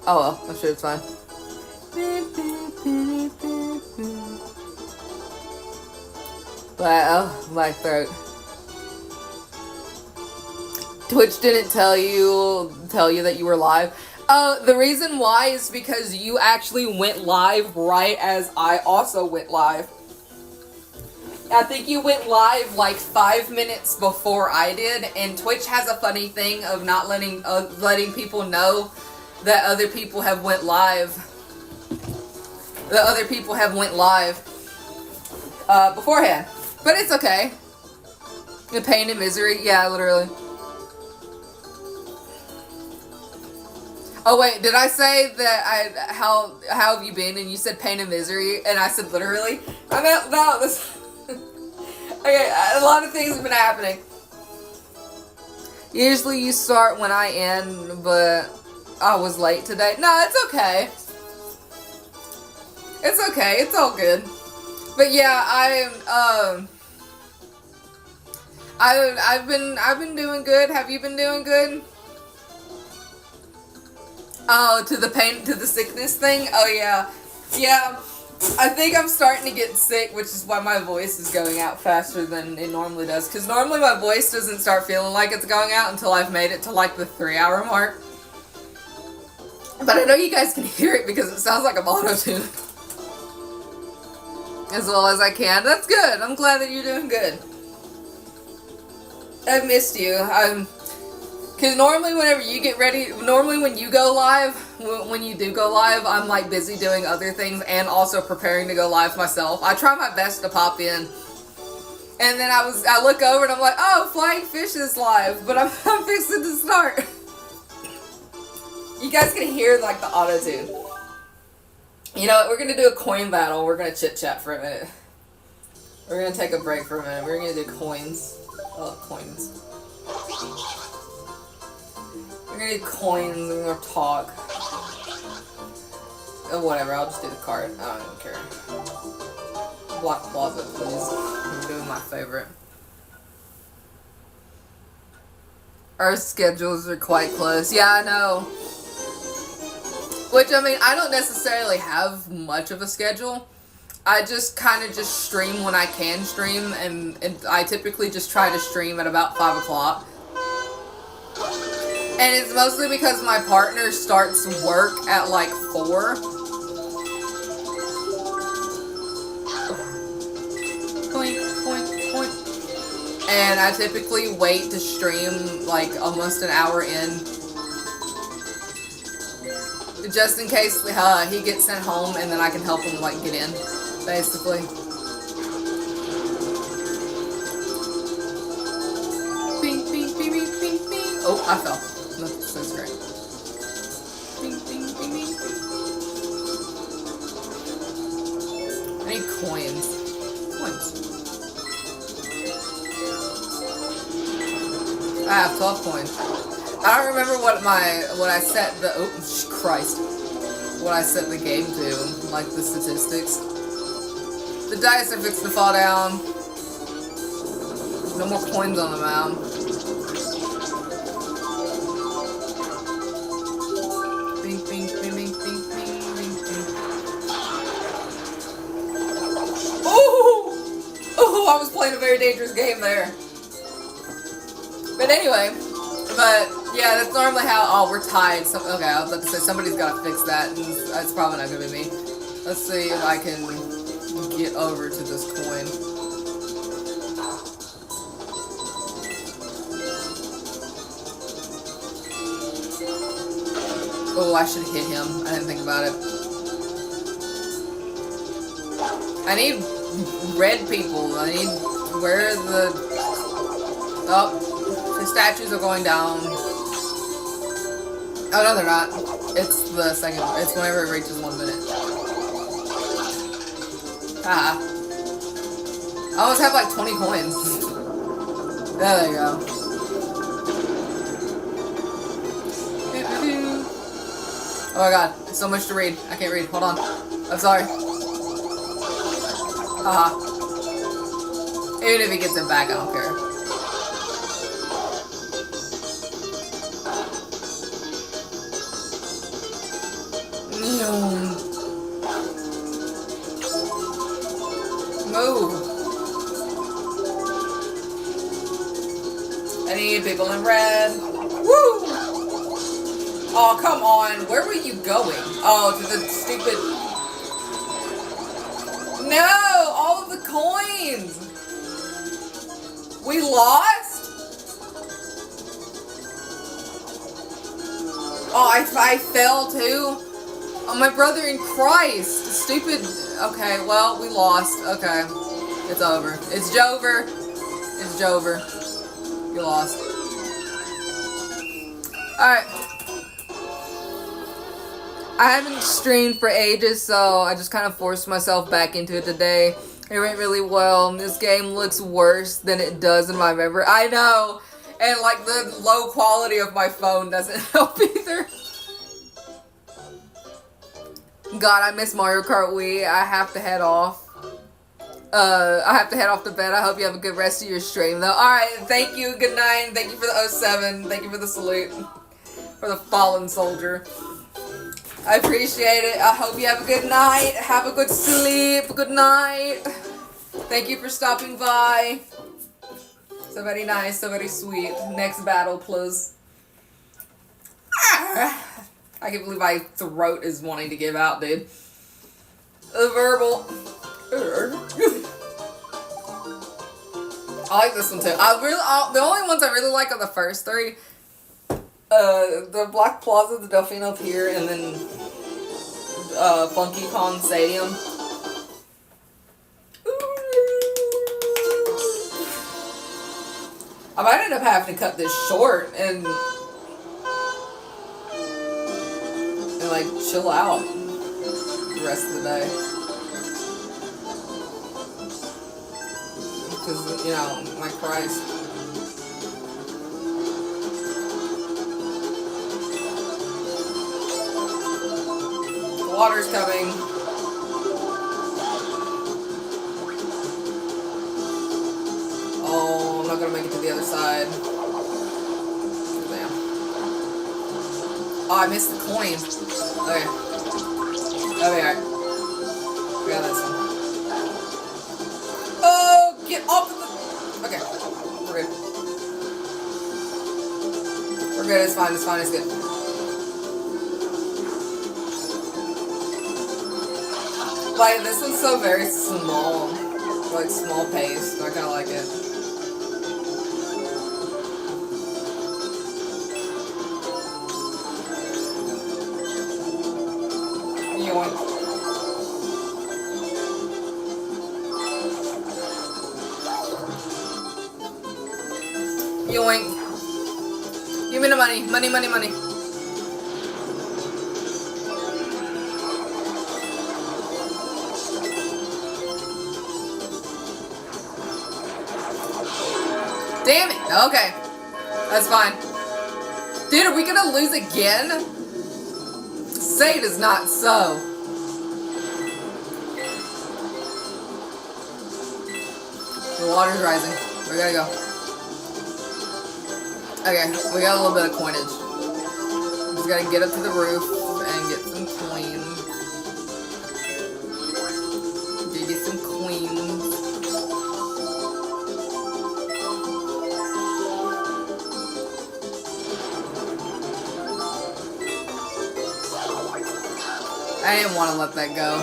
Oh well, I'm sure it's fine. Wow, my throat. Twitch didn't tell you that you were live. The reason why is because you actually went live right as I also went live. I think you went live like 5 minutes before I did, and Twitch has a funny thing of not letting people know that other people have went live. Beforehand. But it's okay. The pain and misery, yeah, literally. Oh wait, did I say that how have you been? And you said pain and misery, and I said literally. I meant no. This. Okay, a lot of things have been happening. Usually you start when I end, but I was late today. No, it's okay. It's okay. It's all good. But yeah, I've been doing good. Have you been doing good? Oh, to the sickness thing? Oh yeah. Yeah. I think I'm starting to get sick, which is why my voice is going out faster than it normally does. Because normally my voice doesn't start feeling like it's going out until I've made it to like the 3-hour mark. But I know you guys can hear it because it sounds like I'm auto-tuned. As well as I can. That's good. I'm glad that you're doing good. I've missed you. Because normally whenever you get ready, normally when you go live, when you do go live, I'm like busy doing other things and also preparing to go live myself. I try my best to pop in. And then I look over and I'm like, oh, Flying Fish is live, but I'm fixing to start. You guys can hear like the auto-tune. You know what, we're going to do a coin battle. We're going to chit-chat for a minute. We're going to take a break for a minute. We're going to do coins. Oh, coins. We're gonna do coins and we're gonna talk. Oh, whatever, I'll just do the card. I don't even care. Block Plaza, please. I'm doing my favorite. Our schedules are quite close. Yeah, I know. Which, I mean, I don't necessarily have much of a schedule. I just kind of just stream when I can stream, and I typically just try to stream at about 5 o'clock. And it's mostly because my partner starts work at like 4. Point, point, point. And I typically wait to stream like almost an hour in. Just in case he gets sent home and then I can help him like get in, basically. Bing, bing, bing, bing, bing, bing. Oh, I fell. That's so great. Bing, bing, bing, bing, bing. I need coins. Coins. I have 12 coins. I don't remember what I set the what I set the game to, like the statistics. The dice are fixed to fall down. No more coins on the mound. Bing, bing, bing, bing, bing, bing, bing, bing. Oh, I was playing a very dangerous game there. But anyway, yeah, that's normally how. Oh, we're tied. Okay, I was about to say somebody's got to fix that, and that's probably not gonna be me. Let's see if I can get over to this coin. Oh, I should hit him. I didn't think about it. I need red people. I need... Where are the... Oh, the statues are going down. Oh, no, they're not. It's the second... It's whenever it reaches 1 minute. Ah. I almost have like 20 coins. There you go. Oh my god, so much to read. I can't read. Hold on. I'm sorry. Haha. Even if he gets it back, I don't care. Move. I need people in red. Woo! Oh, come on. Where were you going? Oh, to the stupid... No! All of the coins! We lost? Oh, I fell too? Oh, my brother in Christ. Stupid... Okay, well, we lost. Okay. It's over. It's Jover. It's Jover. You lost. Alright. I haven't streamed for ages, so I just kind of forced myself back into it today. It went really well. This game looks worse than it does in my memory. I know! And, like, the low quality of my phone doesn't help either. God, I miss Mario Kart Wii. I have to head off. I have to head off to bed. I hope you have a good rest of your stream, though. Alright, thank you. Good night. Thank you for the 07. Thank you for the salute. For the fallen soldier. I appreciate it. I hope you have a good night. Have a good sleep. Good night. Thank you for stopping by. So very nice. So very sweet. Next battle, please. I can't believe my throat is wanting to give out, dude. The verbal. I like this one too. The only ones I really like are the first three. The Black Plaza, the Delfino Pier, and then Funky Kong Stadium. I might end up having to cut this short and like chill out the rest of the day. Because, you know, my Christ. The water's coming. Oh, I'm not gonna make it to the other side. Damn. Oh, I missed the coin. Okay. Okay, alright. We got this one. Oh, get off of the... Okay. We're good. We're good, it's fine, it's fine, it's good. Like, this one's so very small. Like, small paced. I kinda like it. Yoink. Yoink. Give me the money. Money, money, money. Damn it. Okay. That's fine. Dude, are we gonna lose again? Say it is not so. The water's rising. We gotta go. Okay, we got a little bit of coinage. Just gotta get up to the roof and get some coins. Get some coins. I didn't want to let that go.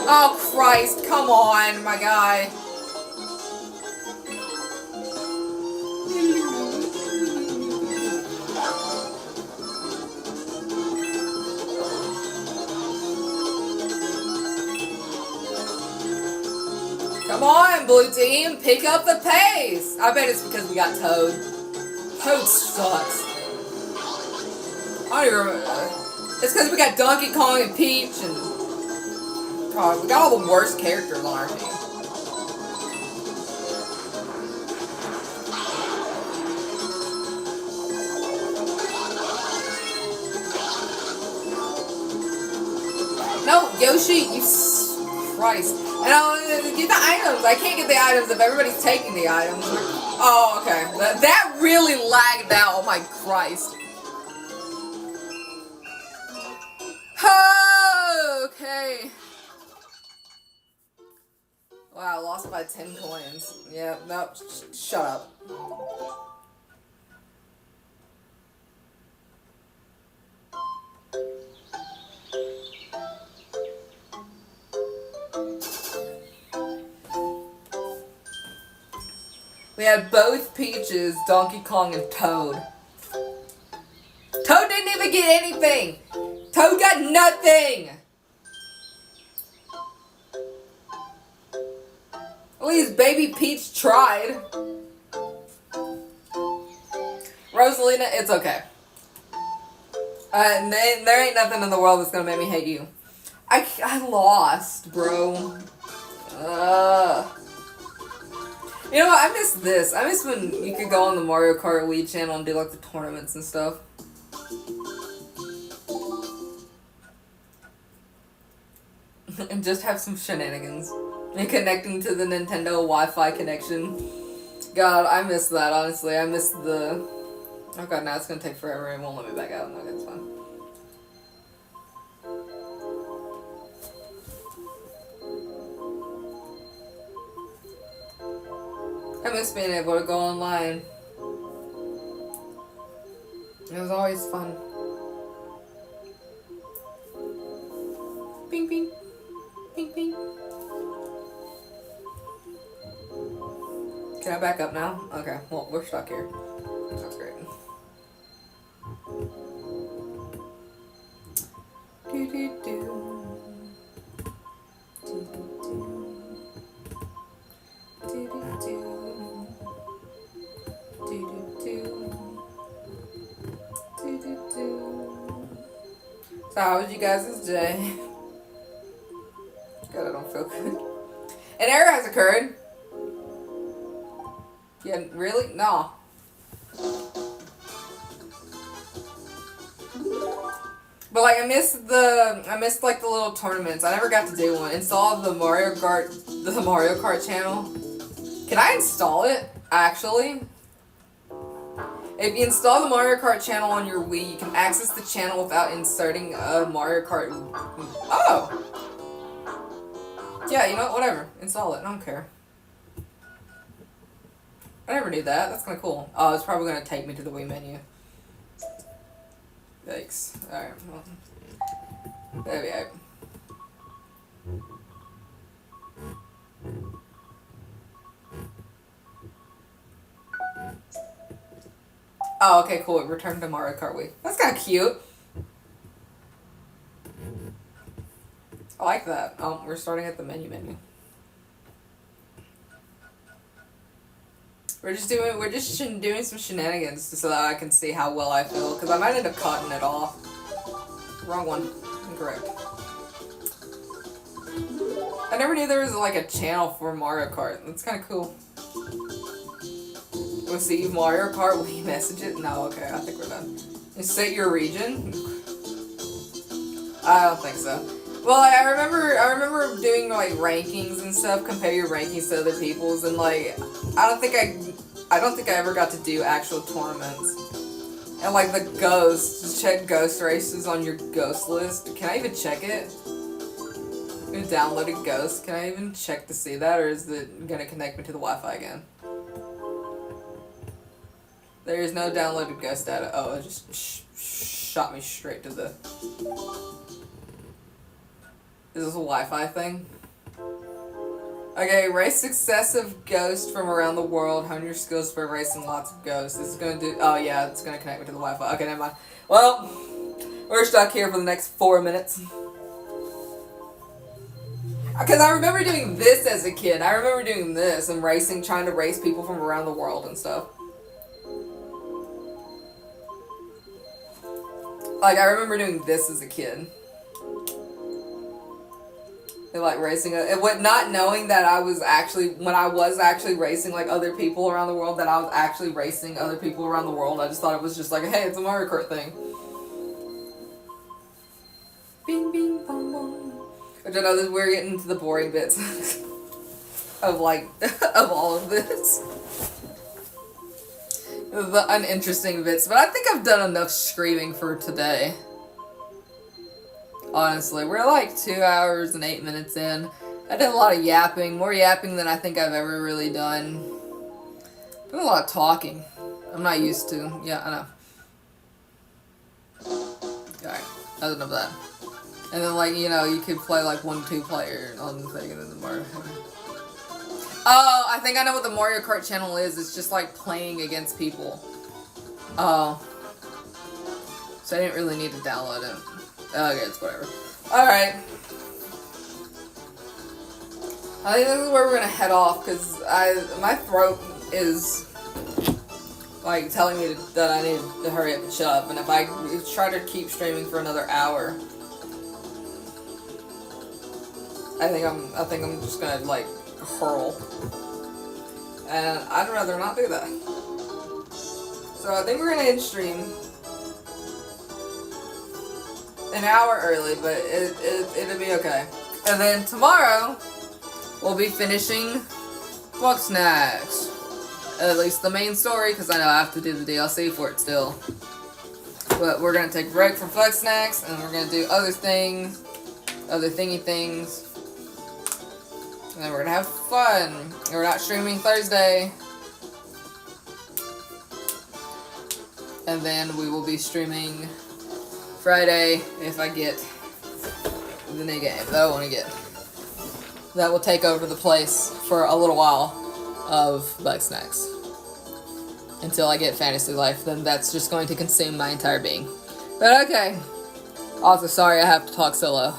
Oh, Christ. Come on, my guy. Come on, blue team. Pick up the pace. I bet it's because we got Toad. Toad sucks. I don't even remember. It's because we got Donkey Kong and Peach and... God, we got all the worst characters on our team. No, Yoshi, you... Christ. And I'll get the items. I can't get the items if everybody's taking the items. Oh, okay. That really lagged out. Oh my Christ. Okay. Wow, lost by 10 coins. Yeah, no, shut up. We had both Peaches, Donkey Kong, and Toad. Toad didn't even get anything! Toad got nothing! At least Baby Peach tried. Rosalina, it's okay. There ain't nothing in the world that's gonna make me hate you. I lost, bro. You know what? I miss this. I miss when you could go on the Mario Kart Wii channel and do like the tournaments and stuff. And just have some shenanigans. And connecting to the Nintendo Wi-Fi connection. God, I miss that, honestly. I miss the... Oh god, now it's gonna take forever and it won't let me back out. Okay, it's fine. I miss being able to go online. It was always fun. Bing, bing. Bing, bing. Can I back up now? Okay, well, we're stuck here. That's great. Do, do, do. Do, do, do. Do, do, do. Do, do, do. Do, do, do. So how was you guys' day? God, I don't feel good. An error has occurred. Yeah, really? No. But like I missed like the little tournaments. I never got to do one. Install the Mario Kart channel. Can I install it? Actually? If you install the Mario Kart channel on your Wii, you can access the channel without inserting a Mario Kart. Oh! Yeah, you know what? Whatever. Install it. I don't care. I never knew that. That's kind of cool. Oh, it's probably going to take me to the Wii menu. Yikes. Alright, well. There we go. Oh, okay, cool. It returned to Mario Kart Wii. That's kind of cute. I like that. Oh, we're starting at the menu. We're just doing some shenanigans so that I can see how well I feel, because I might end up cutting it off. Wrong one. Incorrect. I never knew there was like a channel for Mario Kart. That's kind of cool. Receive Mario Kart, will you message it? No, okay, I think we're done. You set your region? I don't think so. Well, I remember doing like rankings and stuff, compare your rankings to other people's, and like I don't think I ever got to do actual tournaments. And like the ghosts, just check ghost races on your ghost list. Can I even check it? You downloaded ghost. Can I even check to see that, or is it gonna connect me to the Wi-Fi again? There is no downloaded ghost data. Oh, it just shot me straight to the... Is this a Wi-Fi thing? Okay, race successive ghosts from around the world. Hone your skills for racing lots of ghosts. This is gonna do... Oh, yeah, it's gonna connect me to the Wi-Fi. Okay, never mind. Well, we're stuck here for the next 4 minutes. Because I remember doing this as a kid. I remember doing this and racing, trying to race people from around the world and stuff. Like, I remember doing this as a kid. And, like, racing, not knowing that I was actually, when I was actually racing, like, other people around the world, that I was actually racing other people around the world. I just thought it was just like, hey, it's a Mario Kart thing. Bing, bing, bong, bong. Which I know that we're getting to the boring bits of, like, of all of this. The uninteresting bits, but I think I've done enough screaming for today. Honestly, we're like 2 hours and 8 minutes in. I did a lot of yapping, more yapping than I think I've ever really done. Doing a lot of talking. I'm not used to. Yeah, I know. Alright, other than that. And then, like, you know, you could play like 1-2 player on the thing and then the Mario. Oh, I think I know what the Mario Kart channel is. It's just like playing against people. Oh. So I didn't really need to download it. Okay, it's whatever. Alright. I think this is where we're gonna head off, because my throat is like telling me that I need to hurry up and shut up, and if I try to keep streaming for another hour, I think I'm just gonna like hurl. And I'd rather not do that. So I think we're gonna end stream an hour early, but it'll be okay. And then tomorrow, we'll be finishing Bug Snacks. At least the main story, because I know I have to do the DLC for it still. But we're going to take a break from Bug Snacks, and we're going to do other things, other thingy things. And then we're going to have fun. We're not streaming Thursday. And then we will be streaming Friday if I get the new game that I want to get. That will take over the place for a little while of Bug Snacks. Until I get Fantasy Life, then that's just going to consume my entire being. But okay. Also, sorry I have to talk solo.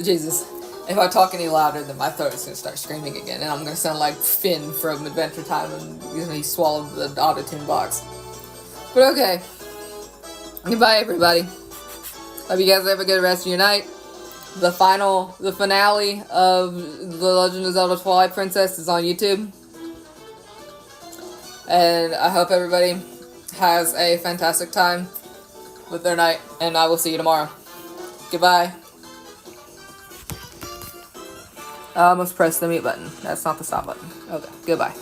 Jesus. If I talk any louder, then my throat is going to start screaming again, and I'm going to sound like Finn from Adventure Time, and he swallowed the auto-tune box. But okay. Goodbye, everybody. Hope you guys have a good rest of your night. The finale of The Legend of Zelda Twilight Princess is on YouTube. And I hope everybody has a fantastic time with their night, and I will see you tomorrow. Goodbye. I almost pressed the mute button. That's not the stop button. Okay, goodbye.